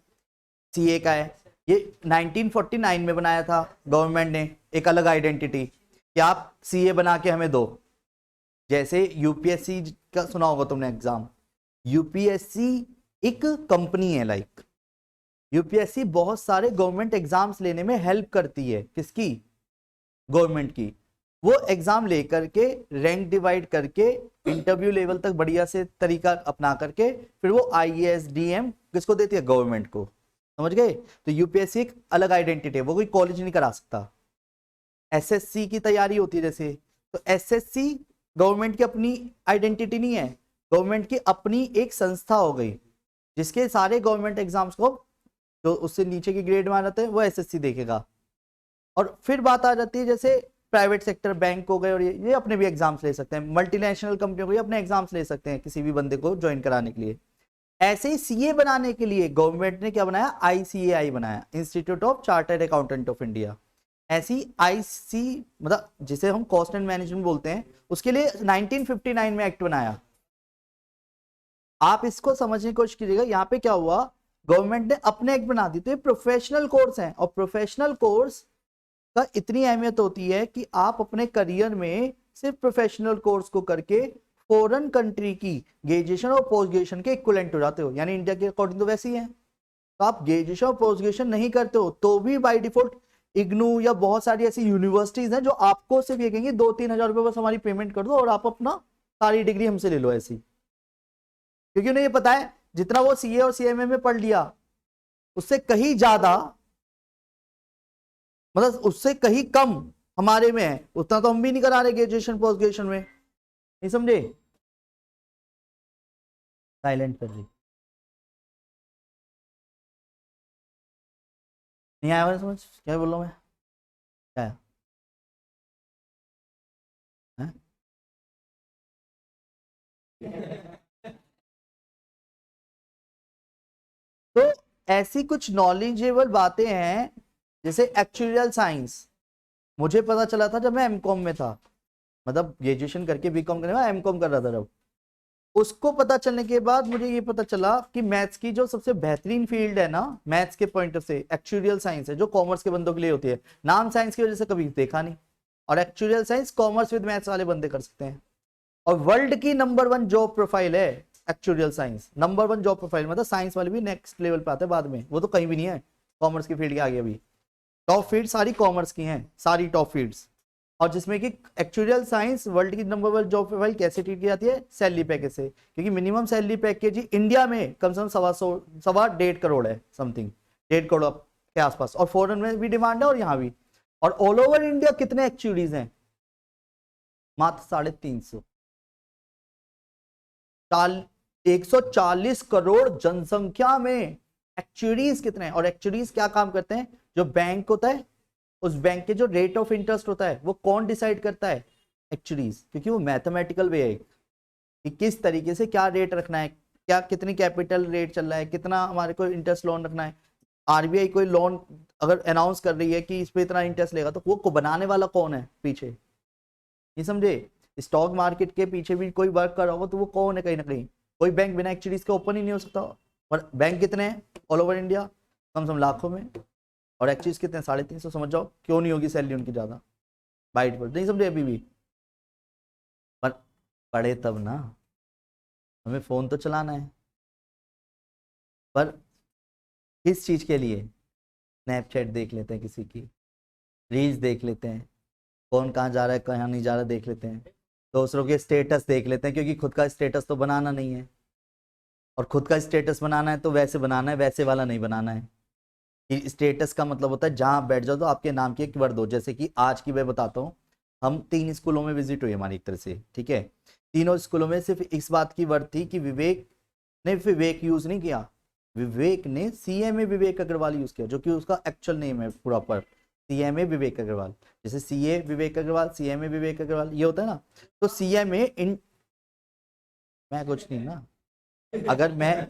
सीए का है, ये 1949 में बनाया था गवर्नमेंट ने, एक अलग आइडेंटिटी कि आप सीए बना के हमें दो, जैसे यूपीएससी का सुना होगा तुमने एग्जाम, यूपीएससी एक कंपनी है, लाइक यूपीएससी बहुत सारे गवर्नमेंट एग्जाम्स लेने में हेल्प करती है, किसकी, गवर्नमेंट की, वो एग्जाम लेकर के रैंक डिवाइड करके इंटरव्यू लेवल तक बढ़िया से तरीका अपना करके फिर वो IAS DM किसको देती है, गवर्नमेंट को, समझ गए। तो यूपीएससी एक अलग आइडेंटिटी है, वो कोई कॉलेज नहीं करा सकता। SSC की तैयारी होती है जैसे, तो SSC गवर्नमेंट की अपनी आइडेंटिटी नहीं है, गवर्नमेंट की अपनी एक संस्था हो गई, जिसके सारे गवर्नमेंट एग्जाम्स को जो उससे नीचे की ग्रेड में आ जाते हैं वो SSC देखेगा। और फिर बात आ जाती है जैसे प्राइवेट सेक्टर बैंक हो गए, और ये अपने भी एग्जाम्स ले सकते हैं, मल्टीनेशनल कंपनी को अपने एग्जाम्स ले सकते हैं किसी भी बंदे को ज्वाइन कराने के लिए। ऐसे ही सीए बनाने के लिए गवर्नमेंट ने क्या बनाया, ICAI बनाया, institute of chartered accountant of India. ऐसी IC मतलब जिसे हम कॉस्ट एंड मैनेजमेंट बोलते हैं, उसके लिए 1959 में एक्ट बनाया। आप इसको समझने की कोशिश कीजिएगा, यहाँ पे क्या हुआ, गवर्नमेंट ने अपने एक्ट बना दी, तो ये प्रोफेशनल कोर्स हैं, और प्रोफेशनल कोर्स का इतनी अहमियत होती है कि आप अपने करियर में सिर्फ प्रोफेशनल कोर्स को करके फॉरेन कंट्री की ग्रेजुएशन और पोस्ट ग्रेजुएशन के इक्विवेलेंट हो जाते हो, यानी इंडिया के अकॉर्डिंग तो वैसे ही है। तो आप ग्रेजुएशन और पोस्ट ग्रेजुएशन नहीं करते हो तो भी बाय डिफॉल्ट इग्नू या बहुत सारी ऐसी यूनिवर्सिटीज हैं जो आपको सिर्फ ये कहेंगे 2-3 हजार रुपए बस हमारी पेमेंट कर दो और आप अपना सारी डिग्री हमसे ले लो ऐसी, क्योंकि उन्हें ये पता है जितना वो सीए और सीएमए में पढ़ लिया उससे कहीं ज्यादा, मतलब उससे कहीं कम हमारे में है, उतना तो हम भी नहीं करा रहे ग्रेजुएशन पोस्ट ग्रेजुएशन में, नहीं समझे, साइलेंट कर रही, नहीं आया समझ क्या बोल रहा हूं मैं, क्या है? तो ऐसी कुछ नॉलेजेबल बातें हैं, जैसे एक्चुअल साइंस, मुझे पता चला था जब मैं एमकॉम में था, मतलब ग्रेजुएशन करके बीकॉम करने में एमकॉम कर रहा था जब, उसको पता चलने के बाद मुझे ये पता चला कि मैथ्स की जो सबसे बेहतरीन फील्ड है ना मैथ्स के पॉइंट ऑफ से एक्चुअल साइंस है, जो कॉमर्स के बंदों के लिए होती है, नाम साइंस की वजह से कभी देखा नहीं, और actual science commerce with maths वाले बंदे कर सकते हैं, और वर्ल्ड की नंबर 1 जॉब प्रोफाइल है actual science, number 1 job profile. मतलब साइंस वाले भी नेक्स्ट लेवल पे आते हैं बाद में, वो तो कहीं भी नहीं है कॉमर्स की फील्ड के आगे। अभी टॉप फील्ड सारी कॉमर्स की हैं, सारी टॉप फील्ड्स। और जिसमें कि एक्चुअल साइंस वर्ल्ड की नंबर 1 जॉब प्रोफाइल कैसे ट्रीट की जाती है, सैलरी पैकेज से। क्योंकि मिनिमम सैलरी पैकेज इंडिया में कम से कम 1.25 है, समथिंग 1.5 करोड़ के आसपास। और फॉरेन में भी डिमांड है और यहाँ भी। और ऑल ओवर इंडिया कितने एक्चुअलीज हैं, मात्र 350। 140 करोड़ जनसंख्या में एक्चुअलीज कितने हैं। और एक्चुअलीज क्या काम करते हैं, जो बैंक होता है उस बैंक के जो रेट ऑफ इंटरेस्ट होता है वो कौन डिसाइड करता है, एक्चुअलीज। क्योंकि वो मैथमेटिकल वे है कि किस तरीके से क्या रेट रखना है, क्या कितनी कैपिटल रेट चल रहा है, कितना हमारे को इंटरेस्ट लोन रखना है। आरबीआई कोई लोन अगर अनाउंस कर रही है कि इस पे इतना इंटरेस्ट लेगा, तो वो को बनाने वाला कौन है पीछे, ये समझे। स्टॉक मार्केट के पीछे भी कोई वर्क कर रहा होगा तो वो कौन है, कहीं ना कहीं। कोई बैंक बिना एक्चुअलीज के ओपन ही नहीं हो सकता। और बैंक कितने हैं ऑल ओवर इंडिया, कम से कम लाखों में। और एक्चुअलीज कितने हैं, 350। समझ जाओ क्यों नहीं होगी सैलरी उनकी ज्यादा, बाइट पर नहीं समझे अभी भी। पर पढ़े तब ना, हमें फोन तो चलाना है, पर किस चीज के लिए। स्नैपचैट देख लेते हैं, किसी की रील्स देख लेते हैं, कौन कहाँ जा रहा है कहाँ नहीं जा रहा देख लेते हैं, दूसरों के स्टेटस देख लेते हैं। क्योंकि खुद का स्टेटस तो बनाना नहीं है, और खुद का स्टेटस बनाना है तो वैसे बनाना है, वैसे वाला नहीं बनाना है। कि स्टेटस का मतलब होता है जहाँ बैठ जाओ तो आपके नाम की एक वर्ड हो। जैसे कि आज की मैं बताता हूँ, हम 3 स्कूलों में विजिट हुई हमारी एक तरह से, ठीक है। तीनों स्कूलों में सिर्फ इस बात की वर्ड थी कि विवेक ने विवेक यूज नहीं किया, विवेक ने सीएमए विवेक अग्रवाल यूज किया, जो कि उसका एक्चुअल नेम है प्रॉपर, सीएमए विवेक अग्रवाल। जैसे सीए विवेक अग्रवाल, सीएमए विवेक अग्रवाल, ये होता है ना। तो सीएमए इन, मैं कुछ नहीं ना, अगर मैं,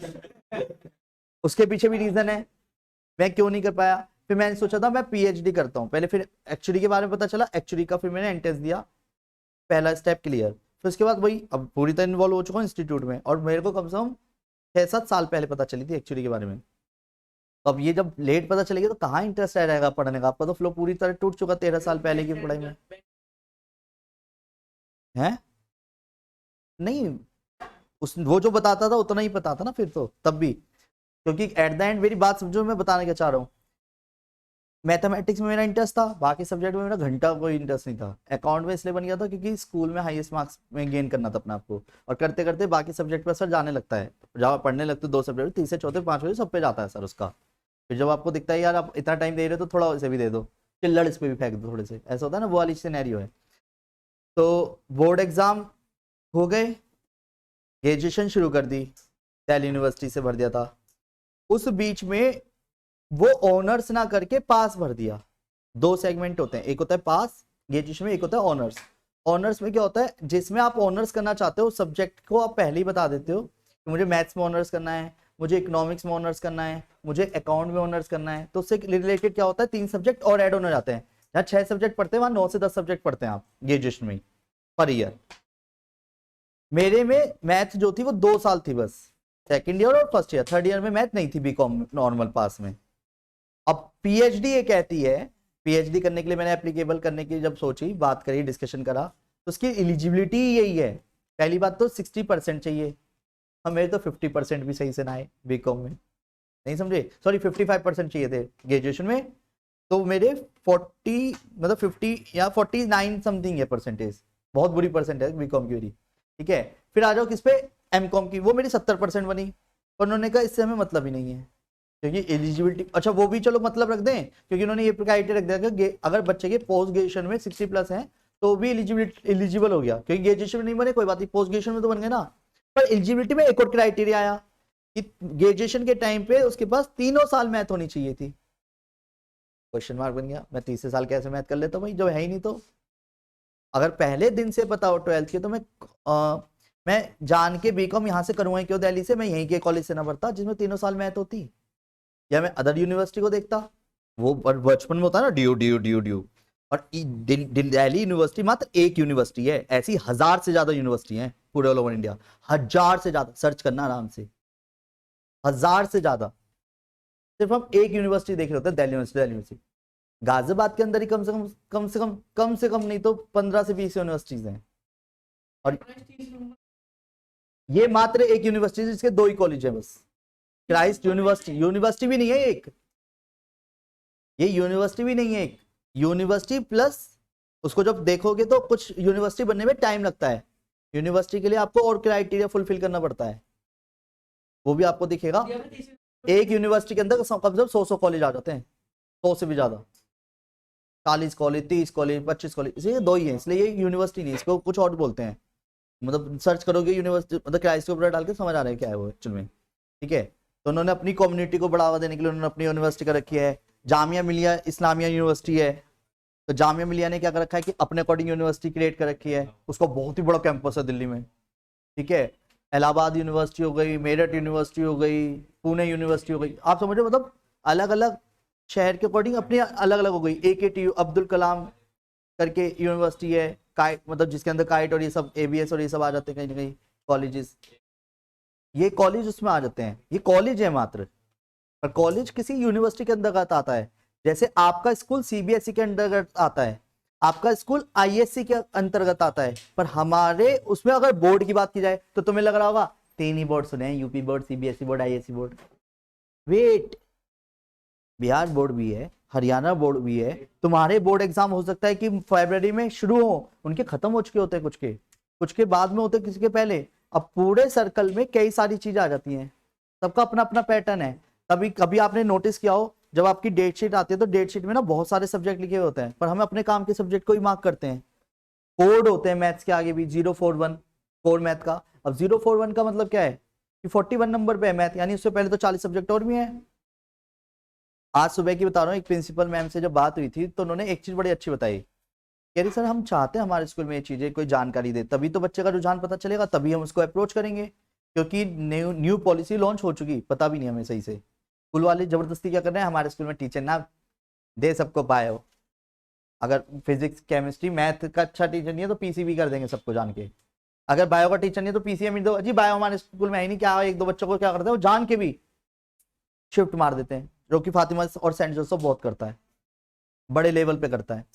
उसके पीछे भी रीजन है मैं क्यों नहीं कर पाया। फिर मैंने सोचा था मैं पीएचडी करता हूँ पहले, फिर एक्चुअली के बारे में पता चला, एक्चुअली का फिर मैंने एंट्रेंस दिया, पहला स्टेप क्लियर। फिर उसके बाद वही अब पूरी तरह इन्वॉल्व हो चुका हूँ इंस्टीट्यूट में, और मेरे को कम से कम 6-7 साल पहले पता चली थी एक्चुअली के बारे में। तो अब ये जब लेट पता चलेगा तो कहाँ इंटरेस्ट रह जाएगा पढ़ने का। आपका तो फ्लो पूरी तरह टूट चुका 13 साल पहले की पढ़ाई में है। नहीं, उस वो जो बताता था उतना ही पता था ना फिर तो, तब भी। क्योंकि एट द एंड मेरी बात समझो, मैं बताने क्या चाह रहा हूँ। मैथमेटिक्स में मेरा इंटरेस्ट था, बाकी सब्जेक्ट में मेरा घंटा कोई इंटरेस्ट नहीं था। अकाउंट में इसलिए बन गया था क्योंकि स्कूल में हाईएस्ट मार्क्स में गेन करना था अपने आपको, और करते करते बाकी सब्जेक्ट पर सर जाने लगता है। जब आप पढ़ने लगते हो 2 सब्जेक्ट, तीसरे चौथे पांचवें सब पे जाता है सर उसका। फिर जब आपको दिखता है यार आप इतना टाइम दे रहे हो तो थोड़ा इसे भी दे दो, चिल्लड़ इस पे भी फेंक दो थोड़े से, ऐसा होता है ना, वो वाली सिनेरियो है। तो बोर्ड एग्जाम हो गए, ग्रेजुएशन शुरू कर दी, दिल्ली यूनिवर्सिटी से भर दिया था। उस बीच में वो ऑनर्स ना करके पास भर दिया। 2 सेगमेंट होते हैं, एक होता है पास ग्रेजुएशन में, एक होता है ऑनर्स। ऑनर्स में क्या होता है, जिसमें आप ऑनर्स करना चाहते हो सब्जेक्ट को आप पहले ही बता देते हो कि मुझे मैथ्स में ऑनर्स करना है, मुझे इकोनॉमिक्स में ऑनर्स करना है, मुझे अकाउंट में ऑनर्स करना है। तो उससे रिलेटेड क्या होता है, 3 सब्जेक्ट और ऐड होने जाते हैं। जहाँ 6 सब्जेक्ट पढ़ते हैं वहां 9 से 10 सब्जेक्ट पढ़ते हैं आप ग्रेजुएशन में पर ईयर। मेरे में मैथ जो थी वो 2 साल थी बस, सेकेंड ईयर और फर्स्ट ईयर। थर्ड ईयर में मैथ नहीं थी बीकॉम नॉर्मल पास में। अब पीएचडी ये कहती है, पीएचडी करने के लिए मैंने एप्लीकेबल करने की जब सोची, बात करी, डिस्कशन करा, तो उसकी एलिजिबिलिटी यही है। पहली बात तो 60% चाहिए, हम मेरे तो 50% भी सही से ना आए बीकॉम में, नहीं समझे, सॉरी 55% चाहिए थे ग्रेजुएशन में। तो मेरे 40 मतलब 50 या 49 समथिंग है परसेंटेज, बहुत बुरी परसेंटेज बीकॉम की मेरी, ठीक है। फिर आ जाओ किस पे, एमकॉम की, वो मेरी 70% बनी। पर उन्होंने कहा इससे हमें मतलब ही नहीं है, क्योंकि एलिजिबिलिटी, अच्छा वो भी चलो मतलब रख दें, क्योंकि उन्होंने ये क्राइटेरिया रख दिया कि अगर बच्चे के पोस्ट ग्रेजुएशन में 60+ है तो भी एलिजिबल हो गया। क्योंकि ग्रेजुएशन में नहीं बने कोई बात नहीं, पोस्ट ग्रेजुएशन में तो बन गए ना। पर एलिजिबिलिटी में एक और क्राइटेरिया आया कि ग्रेजुएशन के टाइम पे उसके पास 3 साल मैथ होनी चाहिए थी। क्वेश्चन मार्क बन गया, मैं तीसरे साल कैसे मैथ कर लेता हूँ भाई, जब है ही नहीं। तो अगर पहले दिन से पता हो 12th के, तो मैं जान के बीकॉम यहाँ से करूंगा क्यों दिल्ली से, मैं यहीं के कॉलेज से ना पढ़ता जिसमें 3 साल मैथ होती, या मैं अदर यूनिवर्सिटी को देखता। वो बचपन में होता है ना ड्यू ड्यू ड्यू ड्यू। और दिल्ली यूनिवर्सिटी मात्र एक यूनिवर्सिटी है, ऐसी 1000 से ज्यादा यूनिवर्सिटी हैं पूरे ऑल ओवर इंडिया, 1000 से ज्यादा, सर्च करना आराम से, 1000 से ज्यादा। सिर्फ हम एक यूनिवर्सिटी देख रहे होते हैं, दिल्ली यूनिवर्सिटी। गाजियाबाद के अंदर ही कम से कम नहीं तो 15 से 20 यूनिवर्सिटीज हैं। और ये मात्र एक यूनिवर्सिटी, जिसके 2 ही कॉलेज है बस। क्राइस्ट यूनिवर्सिटी, यूनिवर्सिटी भी नहीं है एक, ये यूनिवर्सिटी भी नहीं है एक, यूनिवर्सिटी प्लस उसको जब देखोगे तो कुछ यूनिवर्सिटी बनने में टाइम लगता है, यूनिवर्सिटी के लिए आपको और क्राइटेरिया फुलफिल करना पड़ता है, वो भी आपको दिखेगा। एक यूनिवर्सिटी के अंदर कम से कम 100 कॉलेज आ जाते हैं, 100 से भी ज्यादा, 40 कॉलेज, 30 कॉलेज, 25 कॉलेज, इसलिए 2 ही है, इसलिए ये यूनिवर्सिटी नहीं, इसको कुछ और बोलते हैं। मतलब सर्च करोगे यूनिवर्सिटी, मतलब क्राइस्ट के ऊपर डाल के समझ आ रहा है क्या है वो एक्चुअल में, ठीक है। तो उन्होंने अपनी कम्युनिटी को बढ़ावा देने के लिए उन्होंने अपनी यूनिवर्सिटी कर रखी है। जामिया मिलिया इस्लामिया यूनिवर्सिटी है, तो जामिया मिलिया ने क्या कर रखा है कि अपने अकॉर्डिंग यूनिवर्सिटी क्रिएट कर रखी है, उसका बहुत ही बड़ा कैंपस है दिल्ली में, ठीक है। इलाहाबाद यूनिवर्सिटी हो गई, मेरठ यूनिवर्सिटी हो गई, पुणे यूनिवर्सिटी हो गई, आप समझो, मतलब अलग अलग शहर के अकॉर्डिंग अपनी अलग अलग हो गई। AKTU अब्दुल कलाम करके यूनिवर्सिटी है, काइट, मतलब जिसके अंदर काइट और ये सब ABS और ये सब आ जाते हैं कहीं ना कहीं कॉलेजेस, ये कॉलेज उसमें आ जाते हैं, ये कॉलेज है मात्र, पर कॉलेज किसी यूनिवर्सिटी के अंतर्गत आता है। जैसे आपका स्कूल CBSE के अंतर्गत आता है, आपका स्कूल ISC के अंतर्गत आता है, पर हमारे उसमें अगर बोर्ड की बात की जाए तो तुम्हें लग रहा होगा 3 ही बोर्ड सुने हैं, UP board, CBSE board, ISC board. Wait, Bihar board भी है, हरियाणा बोर्ड भी है। तुम्हारे बोर्ड एग्जाम हो सकता है कि फरवरी में शुरू हो, उनके खत्म हो चुके होते हैं, कुछ के बाद में होते हैं, किसी के पहले। अब पूरे सर्कल में कई सारी चीजें आ जाती हैं, सबका अपना अपना पैटर्न है। तभी कभी आपने नोटिस किया हो, जब आपकी डेट शीट आती है तो डेट शीट में ना बहुत सारे सब्जेक्ट लिखे होते हैं, पर हम अपने काम के सब्जेक्ट को ही मार्क करते हैं। कोड होते हैं मैथ्स के आगे भी, 041 कोर मैथ का। अब 041 का मतलब क्या है कि 41 नंबर पे है मैथ, यानी उससे पहले तो 40 सब्जेक्ट और भी हैं। आज सुबह की बता रहा हूँ, एक प्रिंसिपल मैम से जब बात हुई थी तो उन्होंने एक चीज बड़ी अच्छी बताई, कह रही सर हम चाहते हैं हमारे स्कूल में ये चीजें कोई जानकारी दे, तभी तो बच्चे का रुझान पता चलेगा, तभी हम उसको अप्रोच करेंगे, क्योंकि न्यू पॉलिसी लॉन्च हो चुकी, पता भी नहीं हमें सही से। स्कूल वाले जबरदस्ती क्या कर रहे हैं, हमारे स्कूल में टीचर ना दे सबको बायो, अगर फिजिक्स केमिस्ट्री मैथ का अच्छा टीचर नहीं है तो PCB कर देंगे सबको जान के, अगर बायो का टीचर नहीं है तो PCM दो जी, बायो हमारे स्कूल में है ही नहीं, क्या एक दो बच्चों को क्या करते हैं वो जान के भी शिफ्ट मार देते हैं, जो कि फातिमा और सेंट जोसेफ बहुत करता है, बड़े लेवल पे करता है,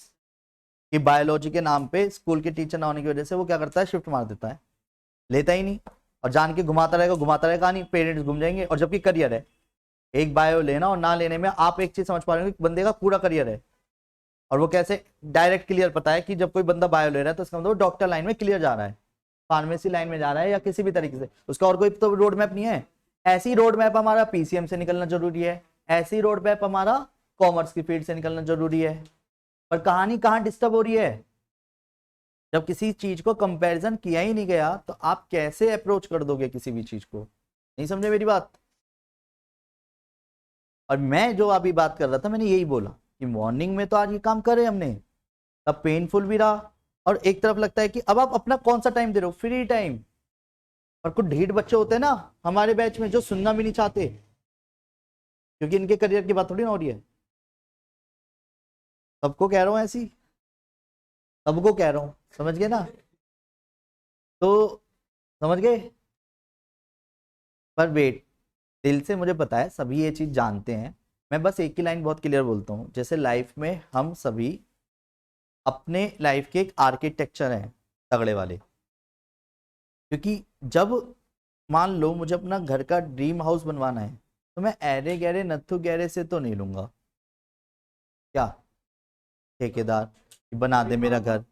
कि बायोलॉजी के नाम पे स्कूल के टीचर ना होने की वजह से वो क्या करता है, शिफ्ट मार देता है, लेता ही नहीं, और जान के घुमाता रहेगा नहीं, पेरेंट्स घूम जाएंगे। और जबकि करियर है, एक बायो लेना और ना लेने में आप एक चीज समझ पा रहे हो कि बंदे का पूरा करियर है, और वो कैसे डायरेक्ट क्लियर पता है कि जब कोई बंदा बायो ले रहा है तो इसका मतलब वो डॉक्टर लाइन में क्लियर जा रहा है, फार्मेसी लाइन में जा रहा है, या किसी भी तरीके से उसका और कोई तो रोड मैप नहीं है। ऐसी रोड मैप हमारा PCM से निकलना जरूरी है, ऐसी रोड मैप हमारा कॉमर्स की फील्ड से निकलना जरूरी है। पर कहानी कहाँ डिस्टर्ब हो रही है, जब किसी चीज को कंपैरिजन किया ही नहीं गया तो आप कैसे अप्रोच कर दोगे किसी भी चीज को, नहीं समझे मेरी बात। और मैं जो अभी बात कर रहा था मैंने यही बोला कि मॉर्निंग में तो आज ये काम करे हमने, तब पेनफुल भी रहा, और एक तरफ लगता है कि अब आप अपना कौन सा टाइम दे रहे हो, फ्री टाइम। और कुछ ढीठ बच्चे होते हैं ना हमारे बैच में जो सुनना भी नहीं चाहते, क्योंकि इनके करियर की बात थोड़ी ना हो रही है, सबको कह रहा हूं ऐसी, सबको कह रहा हूं, समझ गए ना, तो समझ गए। पर वेट, दिल से मुझे पता है सभी ये चीज जानते हैं, मैं बस एक ही लाइन बहुत क्लियर बोलता हूँ, जैसे लाइफ में हम सभी अपने लाइफ के एक आर्किटेक्चर हैं तगड़े वाले, क्योंकि जब मान लो मुझे अपना घर का ड्रीम हाउस बनवाना है तो मैं ऐरे गहरे नत्थु गहरे से तो नहीं लूंगा, क्या ठेकेदार बना दे मेरा घर।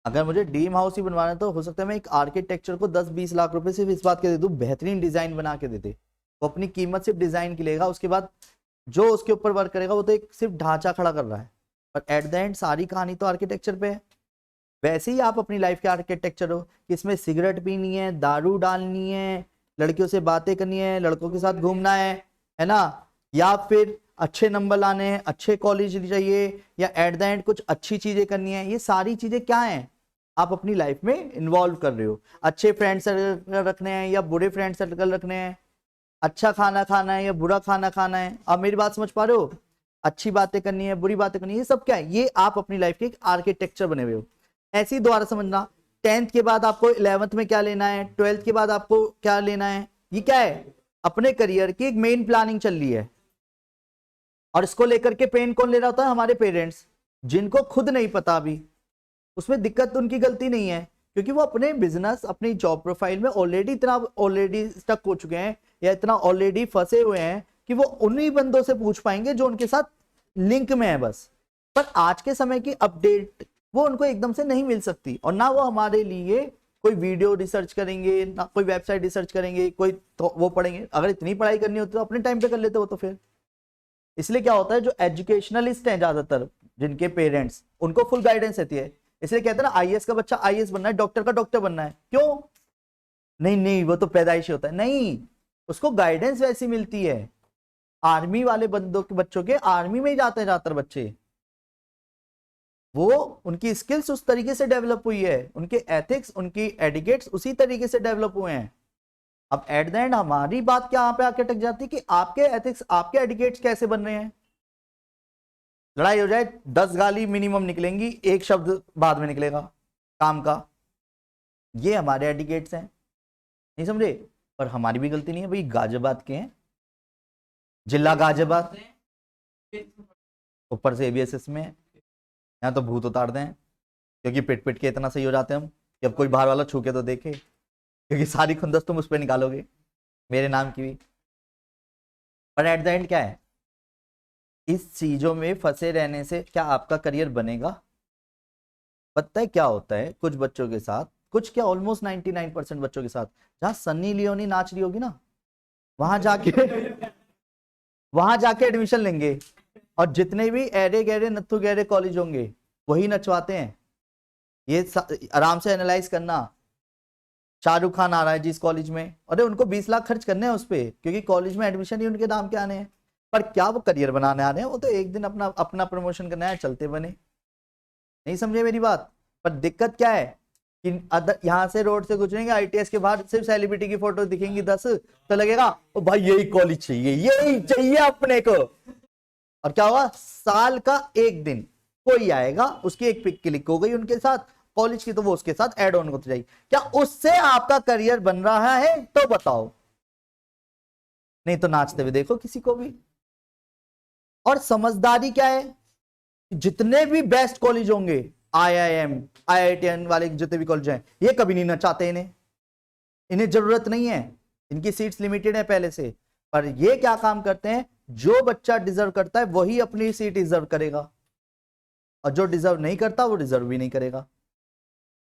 अगर मुझे ड्रीम हाउस ही बनवाना है तो हो सकता है मैं एक आर्किटेक्चर को 10-20 लाख रुपए सिर्फ इस बात के दे दूं, बेहतरीन डिजाइन बना के दे दे, वो अपनी कीमत सिर्फ डिजाइन की लेगा, उसके बाद जो उसके ऊपर वर्क करेगा वो तो एक सिर्फ ढांचा खड़ा कर रहा है, पर एट द एंड सारी कहानी तो आर्किटेक्चर पे है। वैसे ही आप अपनी लाइफ के आर्किटेक्चर हो कि इसमें सिगरेट पीनी है, दारू डालनी है, लड़कियों से बातें करनी है, लड़कों के साथ घूमना है ना, या फिर अच्छे नंबर लाने हैं, अच्छे कॉलेज चाहिए, या एट द एंड कुछ अच्छी चीजें करनी है, ये सारी चीजें क्या हैं आप अपनी लाइफ में इन्वॉल्व कर रहे हो। अच्छे फ्रेंड सर्कल रखने हैं या बुरे फ्रेंड सर्कल रखने हैं, अच्छा खाना खाना है या बुरा खाना खाना है, आप मेरी बात समझ पा रहे हो, अच्छी बातें करनी है बुरी बातें करनी है, ये सब क्या है, ये आप अपनी लाइफ के एक आर्किटेक्चर बने हुए हो। ऐसे ही दोबारा समझना, 10th के बाद आपको 11th में क्या लेना है, 12th के बाद आपको क्या लेना है, ये क्या है, अपने करियर की एक मेन प्लानिंग चल रही है। और इसको लेकर के पेन कौन ले रहा होता है, हमारे पेरेंट्स, जिनको खुद नहीं पता अभी, उसमें दिक्कत तो उनकी गलती नहीं है, क्योंकि वो अपने बिजनेस, अपनी जॉब प्रोफाइल में ऑलरेडी स्टक हो चुके हैं या इतना ऑलरेडी फंसे हुए हैं कि वो उन्हीं बंदों से पूछ पाएंगे जो उनके साथ लिंक में है बस। पर आज के समय की अपडेट वो उनको एकदम से नहीं मिल सकती, और ना वो हमारे लिए कोई वीडियो रिसर्च करेंगे, ना कोई वेबसाइट रिसर्च करेंगे, कोई तो वो पढ़ेंगे। अगर इतनी पढ़ाई करनी होती तो अपने टाइम पे कर लेते हो तो फिर। इसलिए क्या होता है, जो एजुकेशनलिस्ट हैं ज्यादातर, जिनके पेरेंट्स, उनको फुल गाइडेंस रहती है। इसलिए कहते हैं ना, आईएएस का बच्चा आईएएस बनना है, डॉक्टर का डॉक्टर बनना है। क्यों? नहीं नहीं, वो तो पैदाइशी होता है। नहीं, उसको गाइडेंस वैसी मिलती है। आर्मी वाले बंदों के बच्चों के आर्मी में ही जाते हैं ज्यादातर बच्चे, वो उनकी स्किल्स उस तरीके से डेवलप हुई है, उनके एथिक्स, उनकी एडिकेट्स उसी तरीके से डेवलप हुए हैं। अब एट द एंड हमारी बात क्या यहाँ पे आके अटक जाती है कि आपके एथिक्स, आपके एडिकेट्स कैसे बन रहे हैं। लड़ाई हो जाए, 10 गाली मिनिमम निकलेंगी, एक शब्द बाद में निकलेगा काम का। ये हमारे एडिकेट्स हैं, नहीं समझे? पर हमारी भी गलती नहीं है भाई, गाजियाबाद के हैं, जिला गाजियाबाद, ऊपर से एबीएसएस में है। यहाँ तो भूत उतार दें, क्योंकि पिट पिट के इतना सही हो जाते हैं हम कि अब कोई बाहर वाला छू के तो देखे, क्योंकि सारी खुंदस तुम उस पर निकालोगे, मेरे नाम की भी। पर एट द एंड क्या है, इस चीजों में फंसे रहने से क्या आपका करियर बनेगा? पता है क्या होता है कुछ बच्चों के साथ, कुछ क्या ऑलमोस्ट 99% बच्चों के साथ, जहां सन्नी लियोनी नाच रही होगी ना, वहां जाके एडमिशन लेंगे। और जितने भी एरे गहरे नत्थु गहरे कॉलेज होंगे वही नचवाते हैं। ये आराम से एनालाइज करना। शाहरुख खान आ रहा है जिस कॉलेज में, अरे उनको 20 लाख खर्च करने हैं उस पर, क्योंकि कॉलेज में एडमिशन ही उनके नाम के आने हैं। पर क्या वो करियर बनाने आ रहे हैं? वो तो एक दिन अपना अपना प्रमोशन करना है, चलते बने। नहीं समझे मेरी बात? पर दिक्कत क्या है कि यहाँ से रोड से गुजरेंगे, आईटीएस के बाहर सिर्फ सेलिब्रिटी की फोटो दिखेंगी 10, तो लगेगा ओ भाई यही कॉलेज चाहिए, यही चाहिए अपने को। और क्या हुआ, साल का एक दिन कोई आएगा, उसकी एक पिक क्लिक हो गई उनके साथ कॉलेज की, तो वो उसके साथ एड ऑन होती जाएगी। क्या उससे आपका करियर बन रहा है? तो बताओ। नहीं तो नाचते हुए देखो किसी को भी। और समझदारी क्या है, जितने भी बेस्ट कॉलेज होंगे, आईआईएम, आईआईटीएन वाले जितने भी कॉलेज हैं, ये कभी नहीं नचाते। इन्हें जरूरत नहीं है, इनकी सीट्स लिमिटेड है पहले से। पर ये क्या काम करते हैं, जो बच्चा डिजर्व करता है वही अपनी सीट डिजर्व करेगा, और जो डिजर्व नहीं करता वो डिजर्व भी नहीं करेगा।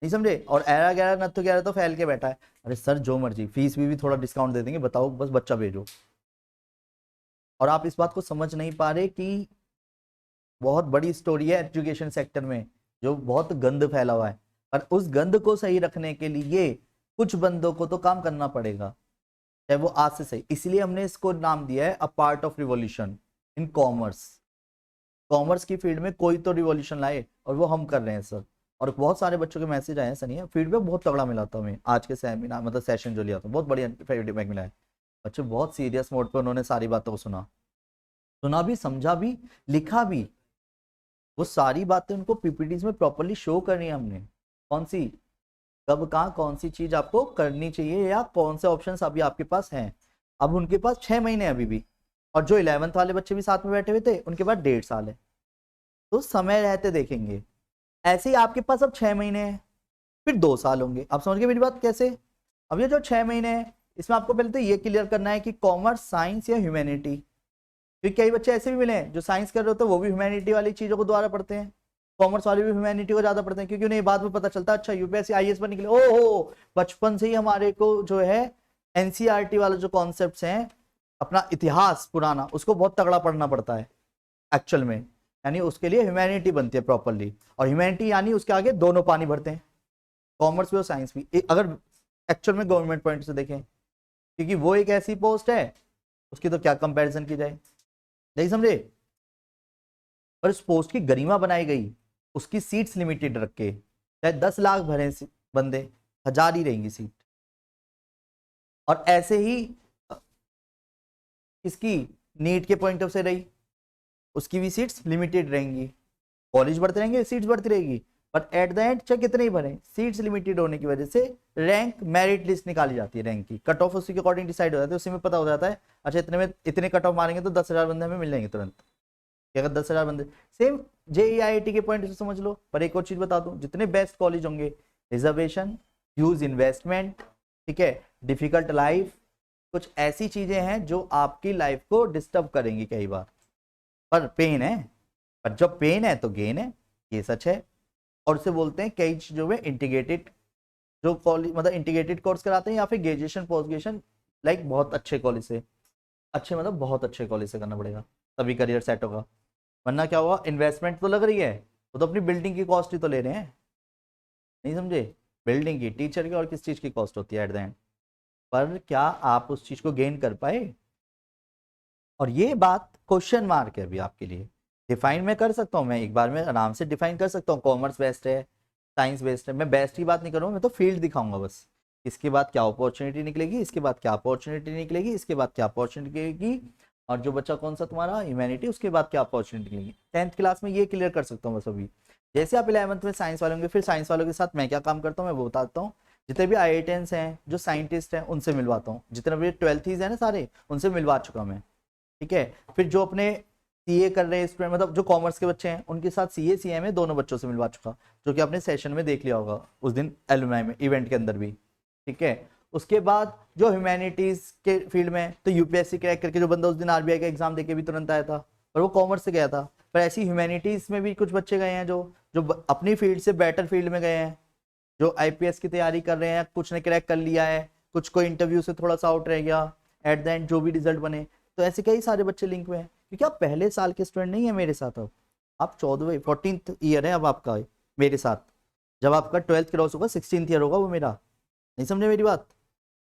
नहीं समझे? और एरा गैरा नत्थु गैरा तो फैल के बैठा है, अरे सर जो मर्जी, फीस भी थोड़ा डिस्काउंट दे देंगे, बताओ बस बच्चा भेजो। और आप इस बात को समझ नहीं पा रहे कि बहुत बड़ी स्टोरी है एजुकेशन सेक्टर में, जो बहुत गंद फैला हुआ है। पर उस गंद को सही रखने के लिए कुछ बंदों को तो काम करना पड़ेगा, चाहे वो आज से सही। इसलिए हमने इसको नाम दिया है a part of revolution in commerce. Commerce की फील्ड में कोई तो रिवॉल्यूशन लाए, और वो हम कर रहे हैं सर। और बहुत सारे बच्चों के मैसेज आए हैं, सनी फीडबैक बहुत तगड़ा मिला था हमें आज के सेमिनार, मतलब सेशन जो लिया था, बहुत बढ़िया फीडबैक मिला है। बच्चे बहुत सीरियस मोड पे उन्होंने सारी बातों को सुना भी, समझा भी, लिखा भी। वो सारी बातें उनको पीपीटीज में प्रॉपरली शो करनी है हमने, कौन सी, कब, कहाँ, कौन सी चीज आपको करनी चाहिए, या कौन से ऑप्शंस अभी आपके पास हैं। अब उनके पास 6 महीने अभी भी, और जो 11th वाले बच्चे भी साथ में बैठे हुए थे उनके पास 1.5 साल है। तो समय रहते देखेंगे। ऐसे ही आपके पास अब 6 महीने हैं, फिर 2 साल होंगे। आप समझ गए मेरी बात कैसे? अब ये जो 6 महीने हैं, इसमें आपको पहले तो ये क्लियर करना है कि कॉमर्स, साइंस या ह्यूमैनिटी। क्योंकि कई बच्चे ऐसे भी मिले हैं जो साइंस कर रहे होते हैं, वो भी ह्यूमैनिटी वाली चीजों को दोबारा पढ़ते हैं, कॉमर्स वाले भी ह्यूमैनिटी को ज्यादा पढ़ते हैं, क्योंकि उन्हें बाद में पता चलता है अच्छा यूपीएससी आईएएस बनने के लिए ओहो, बचपन से ही हमारे को जो है एनसीईआरटी वाले जो कॉन्सेप्ट्स हैं, अपना इतिहास पुराना, उसको बहुत तगड़ा पढ़ना पड़ता है एक्चुअल में। यानी उसके लिए ह्यूमैनिटी बनती है प्रॉपरली, और ह्यूमैनिटी यानी उसके आगे दोनों पानी भरते हैं, कॉमर्स भी और साइंस भी, अगर एक्चुअल में गवर्नमेंट पॉइंट से देखें। क्योंकि वो एक ऐसी पोस्ट है, उसकी तो क्या कंपैरिजन की जाए। नहीं समझे? पर उस पोस्ट की गरिमा बनाई गई, उसकी सीट्स लिमिटेड रख के, चाहे 10 लाख भरे बंदे, 1000 ही रहेंगी सीट। और ऐसे ही इसकी नीट के पॉइंट ऑफ से रही, उसकी भी सीट्स लिमिटेड रहेंगी। कॉलेज बढ़ते रहेंगे, सीट्स बढ़ती रहेगी, पर एट द एंड चाहे कितने ही भरे, सीट्स लिमिटेड होने की वजह से रैंक, मेरिट लिस्ट निकाली जाती है, रैंक की कट ऑफ उसी के अकॉर्डिंग डिसाइड हो जाता है। उसी में पता हो जाता है अच्छा इतने में इतने कट ऑफ मारेंगे तो 10,000 बंदे हमें मिल जाएंगे तुरंत। अगर 10,000 बंदे, सेम जेईआईटी के पॉइंट से समझ लो। पर एक और चीज बता दूं, जितने बेस्ट कॉलेज होंगे रिजर्वेशन, ह्यूज इन्वेस्टमेंट, ठीक है, डिफिकल्ट लाइफ, कुछ ऐसी चीजें हैं जो आपकी लाइफ को डिस्टर्ब करेंगी कई बार, पर पेन है, पर जब पेन है तो गेन है, ये सच है। और उसे बोलते हैं कई चीजों में इंटीग्रेटेड, जो कॉलेज मतलब इंटीग्रेटेड कोर्स कराते हैं या फिर ग्रेजुएशन पोस्ट ग्रेजुएशन, लाइक बहुत अच्छे कॉलेज से, अच्छे मतलब बहुत अच्छे कॉलेज से करना पड़ेगा तभी करियर सेट होगा, वरना क्या होगा, इन्वेस्टमेंट तो लग रही है, वो तो अपनी बिल्डिंग की कॉस्ट ही तो ले रहे हैं, नहीं समझे, बिल्डिंग की, टीचर की और किस चीज की कॉस्ट होती है एट द एंड, पर क्या आप उस चीज को गेन कर पाए। और ये बात क्वेश्चन मार्क है अभी आपके लिए। डिफाइन मैं कर सकता हूँ, मैं एक बार में आराम से डिफाइन कर सकता हूँ, कॉमर्स बेस्ट है, साइंस बेस्ट है, मैं बेस्ट की बात नहीं करूँगा, मैं तो फील्ड दिखाऊंगा बस, इसके बाद क्या अपॉर्चुनिटी निकलेगी, इसके बाद क्या अपॉर्चुनिटी निकलेगी, इसके बाद क्या अपॉर्चुनिटी निकलेगी, और जो बच्चा कौन सा तुम्हारा ह्यूमैनिटी, उसके बाद क्या अपॉर्चुनिटी निकलेगी। 10th क्लास में ये क्लियर कर सकता हूँ बस अभी। जैसे आप 11th में साइंस वाले होंगे, फिर साइंस वालों के साथ मैं क्या काम करता हूँ मैं वो बताता हूँ, जितने भी IITians हैं, जो साइंटिस्ट हैं, उनसे मिलवाता हूँ, जितने भी 12th हैं ना सारे, उनसे मिलवा चुका मैं, ठीक है। फिर जो अपने CA कर रहे हैं स्टूडेंट, मतलब जो कॉमर्स के बच्चे हैं, उनके साथ CA CMA दोनों बच्चों से मिलवा चुका, जो कि आपने सेशन में देख लिया होगा उस दिन एलुमनाई में, इवेंट के अंदर भी, ठीक है। उसके बाद जो ह्यूमैनिटीज के फील्ड में, तो UPSC क्रैक करके जो बंदा उस दिन RBI का एग्जाम देके भी तुरंत आया था, पर वो कॉमर्स से गया था। पर ऐसी ह्यूमैनिटीज में भी कुछ बच्चे गए हैं जो जो अपनी फील्ड से बेटर फील्ड में गए हैं, जो IPS की तैयारी कर रहे हैं, कुछ ने क्रैक कर लिया है, कुछ को इंटरव्यू से थोड़ा सा आउट रह गया, एट द एंड जो भी रिजल्ट बने। तो ऐसे कई सारे बच्चे लिंक में हैं, क्योंकि आप पहले साल के स्टूडेंट नहीं है मेरे साथ, अब आप 14th 14th ईयर है अब आपका मेरे साथ, जब आपका 12th क्रॉस होगा 16th ईयर होगा वो मेरा, नहीं समझे मेरी बात।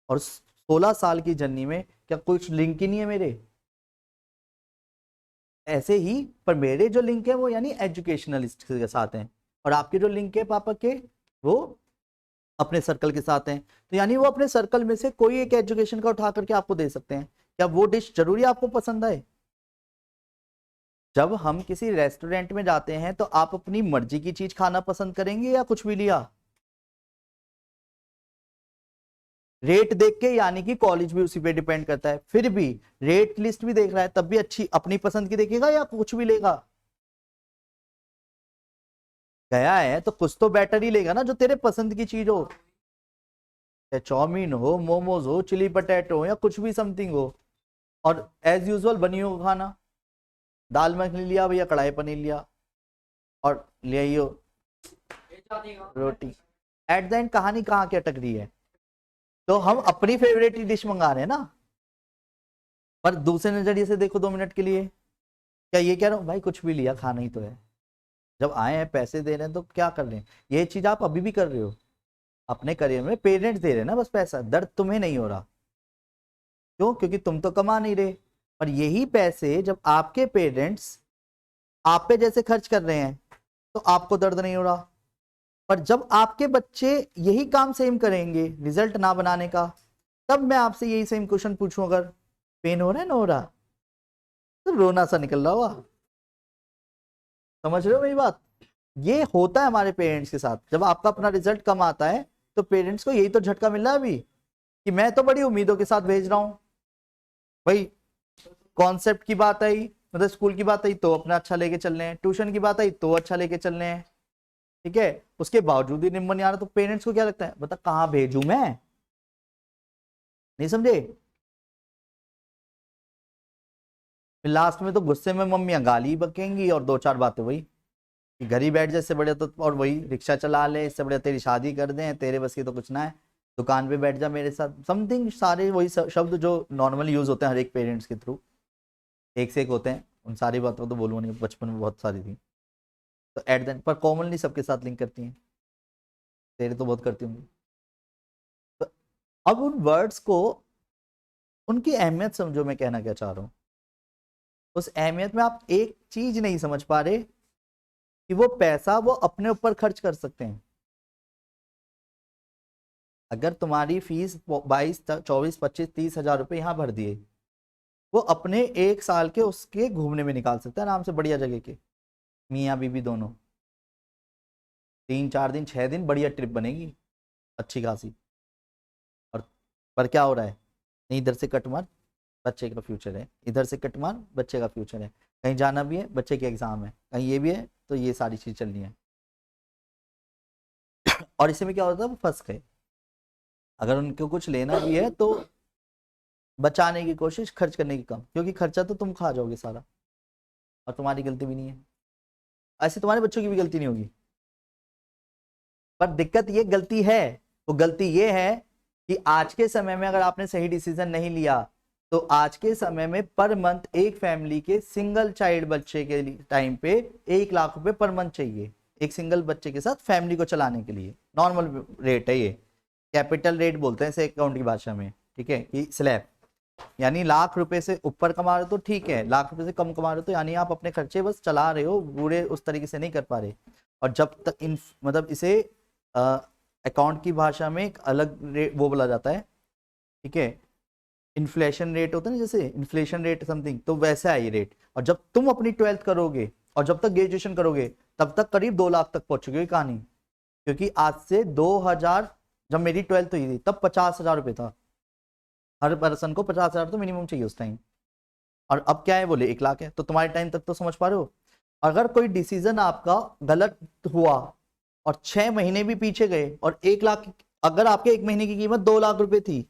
और 16 साल की जर्नी में क्या कुछ लिंक ही नहीं है मेरे, ऐसे ही, पर मेरे जो लिंक है वो यानी एजुकेशनलिस्ट के साथ हैं, और आपके जो लिंक है पापा के, वो अपने सर्कल के साथ हैं। तो यानी वो अपने सर्कल में से कोई एक एजुकेशन का उठा करके आपको दे सकते हैं। क्या वो डिश जरूरी आपको पसंद आए? जब हम किसी रेस्टोरेंट में जाते हैं तो आप अपनी मर्जी की चीज खाना पसंद करेंगे या कुछ भी लिया? रेट देख के, यानी कि कॉलेज भी उसी पे डिपेंड करता है, फिर भी रेट लिस्ट भी देख रहा है तब भी अच्छी अपनी पसंद की देखेगा या कुछ भी लेगा? गया है तो कुछ तो बेटर ही लेगा ना, जो तेरे पसंद की चीज हो, चाहे चाउमीन हो, मोमोज हो, चिली पटेटो हो, या कुछ भी समथिंग हो, और एज यूजुअल बनी हो खाना, दाल मखनी लिया भैया, कढ़ाई पनीर लिया, और ले आइयो रोटी, एट द एंड कहानी कहाँ की अटक रही है? तो हम अपनी फेवरेट डिश मंगा रहे हैं ना, पर दूसरे नजरिए से देखो 2 मिनट के लिए, क्या ये कह रहा हूँ भाई कुछ भी लिया खाना ही तो है, जब आए हैं पैसे दे रहे हैं तो क्या कर रहे हैं, ये चीज आप अभी भी कर रहे हो अपने करियर में, पेरेंट्स दे रहे हैं ना बस पैसा, दर्द तुम्हें नहीं हो रहा, क्यों? क्योंकि तुम तो कमा नहीं रहे। और यही पैसे जब आपके पेरेंट्स आप पे जैसे खर्च कर रहे हैं तो आपको दर्द नहीं हो रहा, पर जब आपके बच्चे यही काम सेम करेंगे रिजल्ट ना बनाने का, तब मैं आपसे यही सेम क्वेश्चन पूछूं, अगर पेन हो रहा है ना हो रहा, तो रोना सा निकल रहा हुआ, समझ रहे हो मेरी बात? ये होता है हमारे पेरेंट्स के साथ, जब आपका अपना रिजल्ट कम आता है तो पेरेंट्स को यही तो झटका मिल रहा है अभी, कि मैं तो बड़ी उम्मीदों के साथ भेज रहा हूं भाई, कॉन्सेप्ट की बात आई, मतलब स्कूल की बात आई तो अपना अच्छा लेके चल रहे हैं, ट्यूशन की बात आई तो अच्छा लेके चल रहे हैं, ठीक है, उसके बावजूद ही निम्न नहीं आ रहा, तो पेरेंट्स को क्या लगता है, बता कहाँ भेजू मैं, नहीं समझे? फिर लास्ट में तो गुस्से में मम्मियां गाली बकेंगी और 2-4 बातें वही, कि घर ही बैठ जैसे बढ़िया, तो और वही रिक्शा चला ले, इससे बढ़िया तेरी शादी कर दें, तेरे बस की तो कुछ ना है, दुकान पे बैठ जा मेरे साथ, समथिंग, सारे वही शब्द जो नॉर्मली यूज होते हैं हर एक पेरेंट्स के थ्रू, एक से एक होते हैं, उन सारी बातों को तो बोलूंगा नहीं, बचपन में बहुत सारी थी, तो एट देन पर कॉमनली सबके साथ लिंक करती हैं, तेरे तो बहुत करती होंगी। तो अब उन वर्ड्स को, उनकी अहमियत समझो, मैं कहना क्या चाह रहा हूँ, उस अहमियत में आप एक चीज नहीं समझ पा रहे, कि वो पैसा वो अपने ऊपर खर्च कर सकते हैं। अगर तुम्हारी फीस 22, 24, 25, 30 हजार रुपये यहाँ भर दिए, वो अपने 1 साल के उसके घूमने में निकाल सकता है आराम से, बढ़िया जगह के, मियाँ बीबी दोनों, 3-4 दिन 6 दिन बढ़िया ट्रिप बनेगी अच्छी खासी। और पर क्या हो रहा है, नहीं इधर से कट मार, बच्चे का फ्यूचर है, इधर से कट मार, बच्चे का फ्यूचर है, कहीं जाना भी है, बच्चे के एग्जाम है, कहीं ये भी है, तो ये सारी चीज चलनी है। और इसी में क्या होता है, वो फंस गए। अगर उनको कुछ लेना भी है तो बचाने की कोशिश, खर्च करने की कम, क्योंकि खर्चा तो तुम खा जाओगे सारा, और तुम्हारी गलती भी नहीं है, ऐसे तुम्हारे बच्चों की भी गलती नहीं होगी। पर दिक्कत ये गलती है, वो गलती ये है कि आज के समय में अगर आपने सही डिसीजन नहीं लिया तो आज के समय में पर मंथ एक फैमिली के सिंगल चाइल्ड बच्चे के टाइम पे 1 लाख रुपए पर मंथ चाहिए, एक सिंगल बच्चे के साथ फैमिली को चलाने के लिए। नॉर्मल रेट है ये, कैपिटल रेट बोलते हैं इसे अकाउंट की भाषा में, ठीक है, कि स्लैब, यानी लाख रुपए से ऊपर कमा रहे हो तो ठीक है, लाख रुपए से कम कमा रहे हो तो यानी आप अपने खर्चे बस चला रहे हो, पूरे उस तरीके से नहीं कर पा रहे। और जब तक मतलब इसे अकाउंट की भाषा में एक अलग रेट वो बोला जाता है, ठीक है, इन्फ्लेशन रेट होता है ना, जैसे इन्फ्लेशन रेट समथिंग, तो वैसा है ये रेट। और जब तुम अपनी 12th करोगे और जब तक ग्रेजुएशन करोगे तब तक करीब 2 लाख तक पहुंचोगे कहानी, क्योंकि आज से 2000 जब मेरी 12th हुई थी तब 50,000 रुपये था, हर पर्सन को 50,000 तो मिनिमम चाहिए उस टाइम, और अब क्या है बोले 1 लाख है। तो तुम्हारे टाइम तक तो समझ पा रहे हो, अगर कोई डिसीजन आपका गलत हुआ और 6 महीने भी पीछे गए और 1 लाख, अगर आपके 1 महीने की कीमत 2 लाख रुपए थी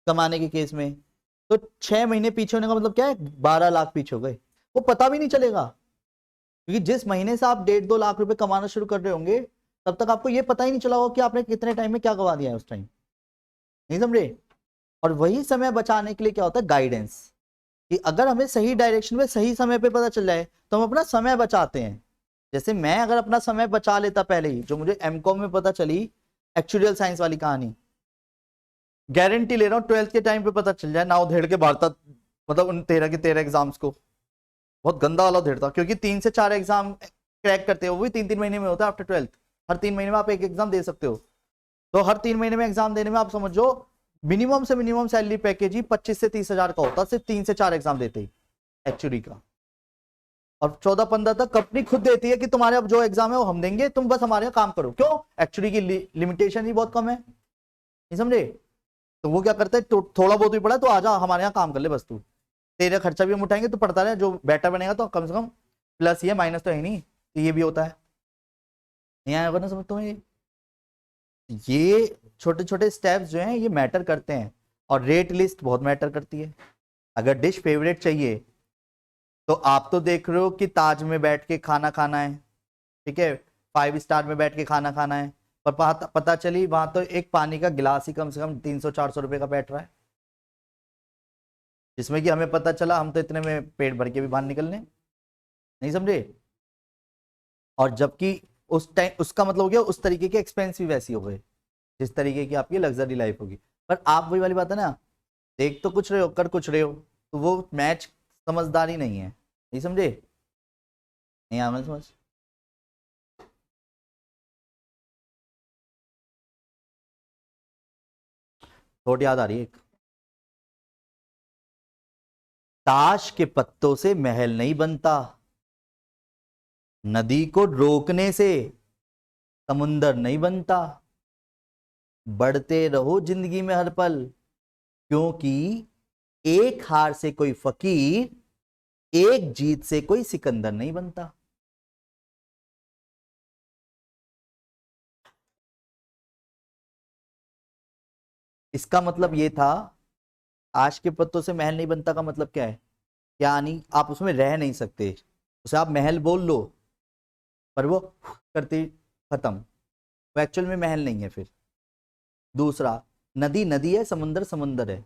कमाने के केस में, तो 6 महीने पीछे होने का मतलब क्या है, 12 लाख पीछे हो गए, वो पता भी नहीं चलेगा, क्योंकि जिस महीने से आप 1.5-2 लाख रुपए कमाना शुरू कर रहे होंगे तब तक आपको ये पता ही नहीं चला होगा कि आपने कितने टाइम में क्या गवा दिया है उस टाइम, नहीं समझे। और वही समय बचाने के लिए क्या होता है, गाइडेंस, कि अगर हमें सही डायरेक्शन में सही समय पे पता चल जाए तो हम अपना समय बचाते हैं। जैसे मैं अगर अपना समय बचा लेता पहले ही, जो मुझे एमकॉम में पता चली एक्चुअल साइंस वाली कहानी, गारंटी ले रहा हूँ 12th के टाइम पे पता चल जाए, नाव धेड़ के भारत, मतलब उन 13 के 13 एग्जाम्स को, बहुत गंदा वाला धेड़ था, क्योंकि 3 से 4 एग्जाम क्रैक करते हो, वो भी 3-3 महीने में होता है आफ्टर 12th, हर 3 महीने में आप एक एग्जाम दे सकते हो, तो हर 3 महीने में एग्जाम देने में आप समझो मिनिमम से मिनिमम सैलरी पैकेज ही 25 से 30 हजार का होता है, सिर्फ 3 से 4 एग्जाम देते ही एक्चुअली का। और 14-15 तक कंपनी खुद देती है कि तुम्हारे अब जो एग्जाम है वो हम देंगे, तुम बस हमारे यहाँ काम करो, क्यों, एक्चुअली की लिमिटेशन ही बहुत कम है, नहीं समझे। तो वो क्या करते हैं, तो थोड़ा बहुत भी पढ़ा तो आजा हमारे यहाँ काम कर ले बस, तू तेरा खर्चा भी हम उठाएंगे, तो पढ़ता रहे, जो बेटर बनेगा तो कम से कम प्लस ही है, माइनस तो है नहीं, तो ये भी होता है, नहीं आया ना समझ तुम्हें। ये छोटे छोटे स्टेप्स जो हैं ये मैटर करते हैं, और रेट लिस्ट बहुत मैटर करती है। अगर डिश फेवरेट चाहिए तो आप तो देख रहे हो कि ताज में बैठ के खाना खाना है, ठीक है, 5 स्टार में बैठ के खाना खाना है, पर पता चली वहां तो एक पानी का गिलास ही कम से कम 300-400 रुपए का बैठ रहा है, जिसमें कि हमें पता चला हम तो इतने में पेट भर के भी बाहर निकलने, नहीं समझे। और जबकि उस टाइम उसका मतलब हो गया उस तरीके के एक्सपेंस भी वैसी हो गए जिस तरीके की आपकी लग्जरी लाइफ होगी। पर आप वही वाली बात है ना, देख तो कुछ रहे हो कर कुछ रहे हो, तो वो मैच समझदारी नहीं है, नहीं समझे, नहीं आया समझ। थोड़ी याद आ रही है एक, ताश के पत्तों से महल नहीं बनता, नदी को रोकने से समुंदर नहीं बनता, बढ़ते रहो जिंदगी में हर पल, क्योंकि एक हार से कोई फकीर, एक जीत से कोई सिकंदर नहीं बनता। इसका मतलब ये था, आश के पत्तों से महल नहीं बनता का मतलब क्या है, यानी आप उसमें रह नहीं सकते, उसे आप महल बोल लो पर वो करते खत्म, वो एक्चुअल में महल नहीं है। फिर दूसरा, नदी नदी है, समुंदर समुंदर है,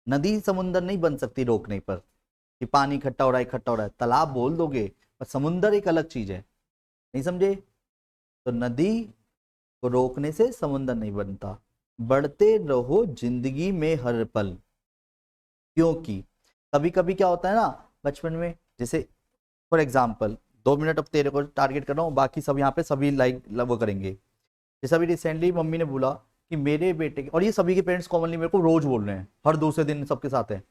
नदी समुंदर नहीं बन सकती रोकने पर, कि पानी इकट्ठा हो रहा है इकट्ठा हो रहा है, तालाब बोल दोगे, पर समुंदर एक अलग चीज है, नहीं समझे। तो नदी को रोकने से समुंदर नहीं बनता, बढ़ते रहो जिंदगी में हर पल, क्योंकि कभी कभी क्या होता है ना बचपन में, जैसे फॉर एग्जाम्पल 2 मिनट अब तेरे को टारगेट कर रहा हूँ, बाकी सब यहाँ पे सभी लाइक वो करेंगे। जैसे अभी रिसेंटली मम्मी ने बोला कि मेरे बेटे के, और ये सभी के पेरेंट्स कॉमनली मेरे को रोज बोल रहे हैं, हर दूसरे दिन सबके साथ है,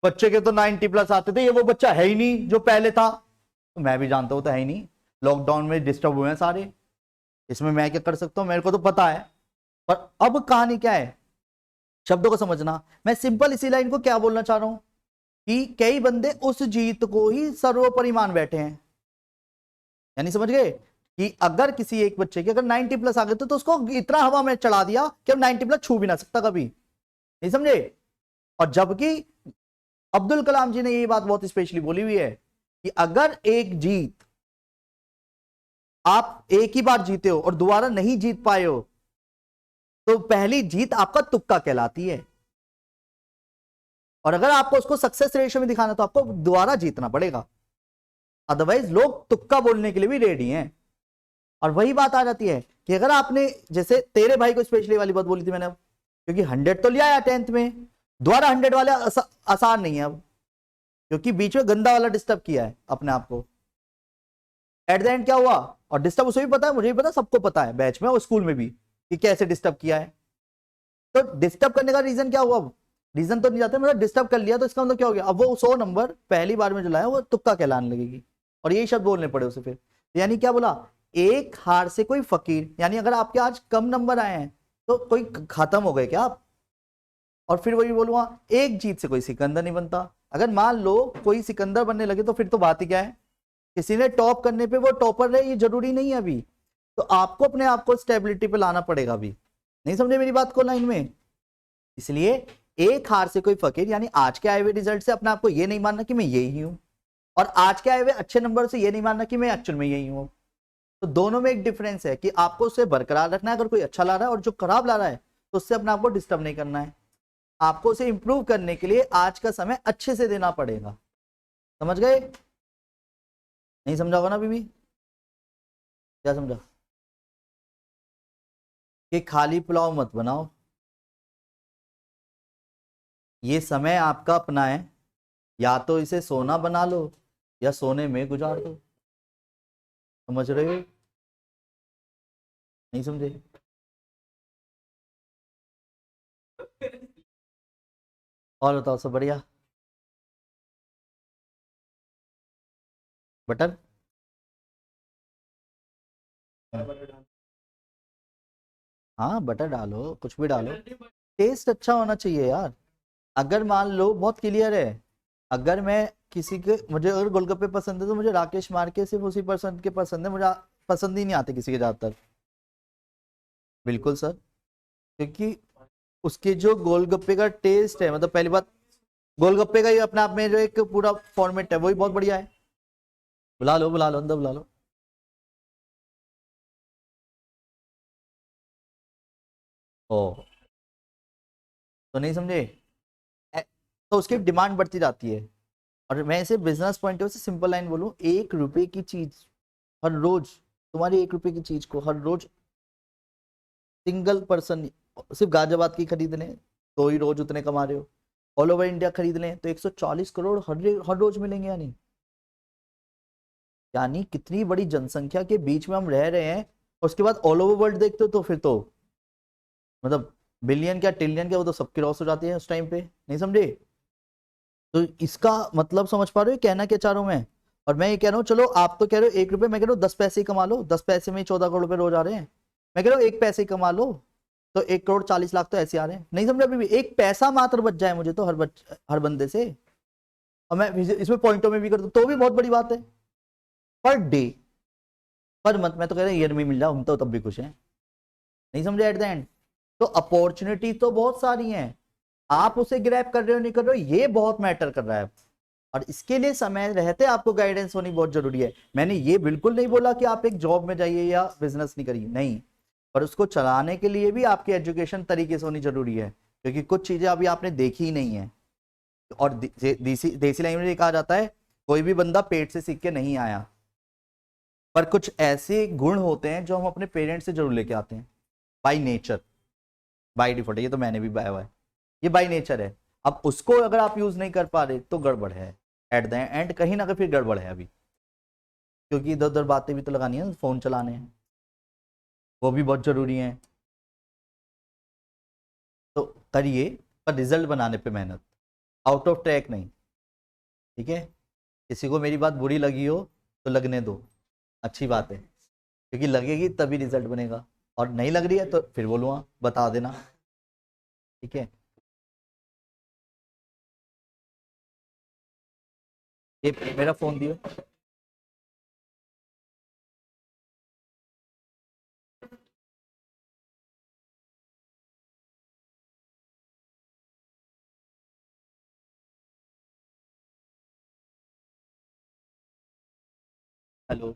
बच्चे के तो 90+ आते थे, ये वो बच्चा है ही नहीं जो पहले था। तो मैं भी जानता हूँ तो है ही नहीं, लॉकडाउन में डिस्टर्ब हुए हैं सारे, इसमें मैं क्या कर सकता हूँ, मेरे को तो पता है। पर अब कहानी क्या है, शब्दों को समझना। मैं सिंपल इसी लाइन को क्या बोलना चाह रहा हूं कि कई बंदे उस जीत को ही सर्वोपरि मान बैठे हैं, यानी समझ गए, कि अगर किसी एक बच्चे के अगर 90 प्लस आ गए तो उसको इतना हवा में चढ़ा दिया कि अब 90 प्लस छू भी ना सकता कभी, नहीं समझे। और जबकि अब्दुल कलाम जी ने ये बात बहुत स्पेशली बोली हुई है कि अगर एक जीत आप एक ही बार जीते हो और दोबारा नहीं जीत पाए हो तो पहली जीत आपका तुक्का कहलाती है, और अगर आपको उसको सक्सेस रेशियो में दिखाना तो आपको दोबारा जीतना पड़ेगा, अदरवाइज लोग तुक्का बोलने के लिए भी रेडी हैं। और वही बात आ जाती है कि अगर आपने जैसे तेरे भाई को स्पेशली वाली बात बोली थी मैंने, क्योंकि 100 तो लिया है 10th में, दोबारा 100 वाले आसान नहीं है अब, क्योंकि बीच में गंदा वाला डिस्टर्ब किया है अपने आप को। एट द एंड क्या हुआ, और डिस्टर्ब उसे भी पता है, मुझे भी पता, सबको पता है बैच में और स्कूल में भी कि कैसे डिस्टर्ब किया है। तो डिस्टर्ब करने का रीजन क्या हुआ, रीजन तो नहीं जाता, मतलब डिस्टर्ब कर लिया तो इसका मतलब क्या हो गया, अब वो 100 नंबर पहली बार में जो लाया वो तुक्का कहलाने लगेगी, और यही शब्द बोलने पड़े उसे फिर। यानी क्या बोला, एक हार से कोई फकीर, यानी अगर आपके आज कम नंबर आए हैं तो कोई खत्म हो गए क्या आप। और फिर वही बोलूंगा, एक जीत से कोई सिकंदर नहीं बनता। अगर मान लो कोई सिकंदर बनने लगे तो फिर तो बात ही क्या है, किसी ने टॉप करने पे वो टॉपर रहे ये जरूरी नहीं है अभी, तो आपको अपने आप को स्टेबिलिटी पे लाना पड़ेगा अभी, नहीं समझे मेरी बात को लाइन में। इसलिए एक हार से कोई फकीर, यानी आज के आए हुए रिजल्ट से अपने आपको ये नहीं मानना कि मैं यही हूं, और आज के आए हुए अच्छे नंबर से ये नहीं मानना कि मैं एक्चुअल में यही हूं। तो दोनों में एक डिफरेंस है कि आपको उसे बरकरार रखना है अगर कोई अच्छा ला रहा है, और जो खराब ला रहा है तो उससे अपने आपको डिस्टर्ब नहीं करना है। आपको उसे इंप्रूव करने के लिए आज का समय अच्छे से देना पड़ेगा, समझ गए। नहीं समझा होगा ना बीबी, क्या समझा, कि खाली पुलाव मत बनाओ, ये समय आपका अपना है, या तो इसे सोना बना लो या सोने में गुजार दो, समझ रहे हो, नहीं समझे। और बताओ सब बढ़िया। बटर, हाँ बटर डालो, कुछ भी डालो, टेस्ट अच्छा होना चाहिए यार। अगर मान लो बहुत क्लियर है, अगर मैं किसी के, मुझे अगर गोलगप्पे पसंद है तो मुझे राकेश मार के सिर्फ उसी पर्सन के पसंद है, मुझे पसंद ही नहीं आते किसी के ज्यादातर। बिल्कुल सर, क्योंकि उसके जो गोलगप्पे का टेस्ट है, मतलब पहली बात गोलगप्पे का ही अपने आप में जो एक पूरा फॉर्मेट है वही बहुत बढ़िया है। बुला लो बुला लो, अंदर बुला लो। ओ, तो नहीं समझे। तो उसकी डिमांड बढ़ती जाती है, और मैं इसे बिजनेस पॉइंट ऑफ से सिंपल लाइन बोलूं, 1 रुपए की चीज हर रोज, तुम्हारी 1 रुपए की चीज को हर रोज सिंगल पर्सन सिर्फ गाजियाबाद की खरीद लें तो ही रोज उतने कमा रहे हो, ऑल ओवर इंडिया खरीद लें तो 140 करोड़ हर रोज मिलेंगे। यानी कितनी बड़ी जनसंख्या के बीच में हम रह रहे हैं, और उसके बाद ऑल ओवर वर्ल्ड देखते हो तो फिर तो मतलब बिलियन क्या ट्रिलियन क्या, वो तो सबकी लॉस हो जाती है उस टाइम पे, नहीं समझे। तो इसका मतलब समझ पा रहे हो कहना क्या चाह रहा हूं मैं। और मैं ये कह रहा हूँ, चलो आप तो कह रहे हो 1 रुपए, मैं कह रहा हूँ 10 पैसे ही कमा लो, 10 पैसे में ही 14 करोड़ रुपए रोज आ रहे हैं। मैं कह रहा हूँ 1 पैसे ही कमा लो तो 1 करोड़ 40 लाख तो ऐसे आ रहे हैं, नहीं समझे अभी भी, एक पैसा मात्र बच जाए मुझे तो हर बंदे से, और मैं इसमें पॉइंटों में भी कर दूं तो भी बहुत बड़ी बात है। पर डे, पर मंथ, मैं तो कह रहा हूँ ईयर में मिल जाओ हम तो तब भी खुश हैं, नहीं समझे एट द एंड। तो अपॉर्चुनिटी तो बहुत सारी हैं, आप उसे ग्रैब कर रहे हो नहीं कर रहे हो ये बहुत मैटर कर रहा है, और इसके लिए समय रहते आपको गाइडेंस होनी बहुत जरूरी है। मैंने ये बिल्कुल नहीं बोला कि आप एक जॉब में जाइए या बिजनेस नहीं करिए, नहीं, पर उसको चलाने के लिए भी आपकी एजुकेशन तरीके से होनी जरूरी है, क्योंकि कुछ चीजें अभी आपने देखी ही नहीं है। और देसी देसी लैंग्वेज में कहा जाता है कोई भी बंदा पेट से सीख के नहीं आया, पर कुछ ऐसे गुण होते हैं जो हम अपने पेरेंट्स से जरूर लेके आते हैं, बाई नेचर, बाई डिफॉल्ट, ये तो मैंने भी पाया हुआ है, ये बाई नेचर है। अब उसको अगर आप यूज नहीं कर पा रहे तो गड़बड़ है, एट द एंड कहीं ना कहीं फिर गड़बड़ है अभी, क्योंकि इधर उधर बातें भी तो लगानी है, फोन चलाने हैं, वो भी बहुत जरूरी है। तो करिए, पर रिजल्ट बनाने पे मेहनत, आउट ऑफ ट्रैक नहीं, ठीक है। किसी को मेरी बात बुरी लगी हो तो लगने दो, अच्छी बात है, क्योंकि लगेगी तभी रिजल्ट बनेगा, और नहीं लग रही है तो फिर बोलूँगा बता देना, ठीक है। ये मेरा फोन दियो। हेलो।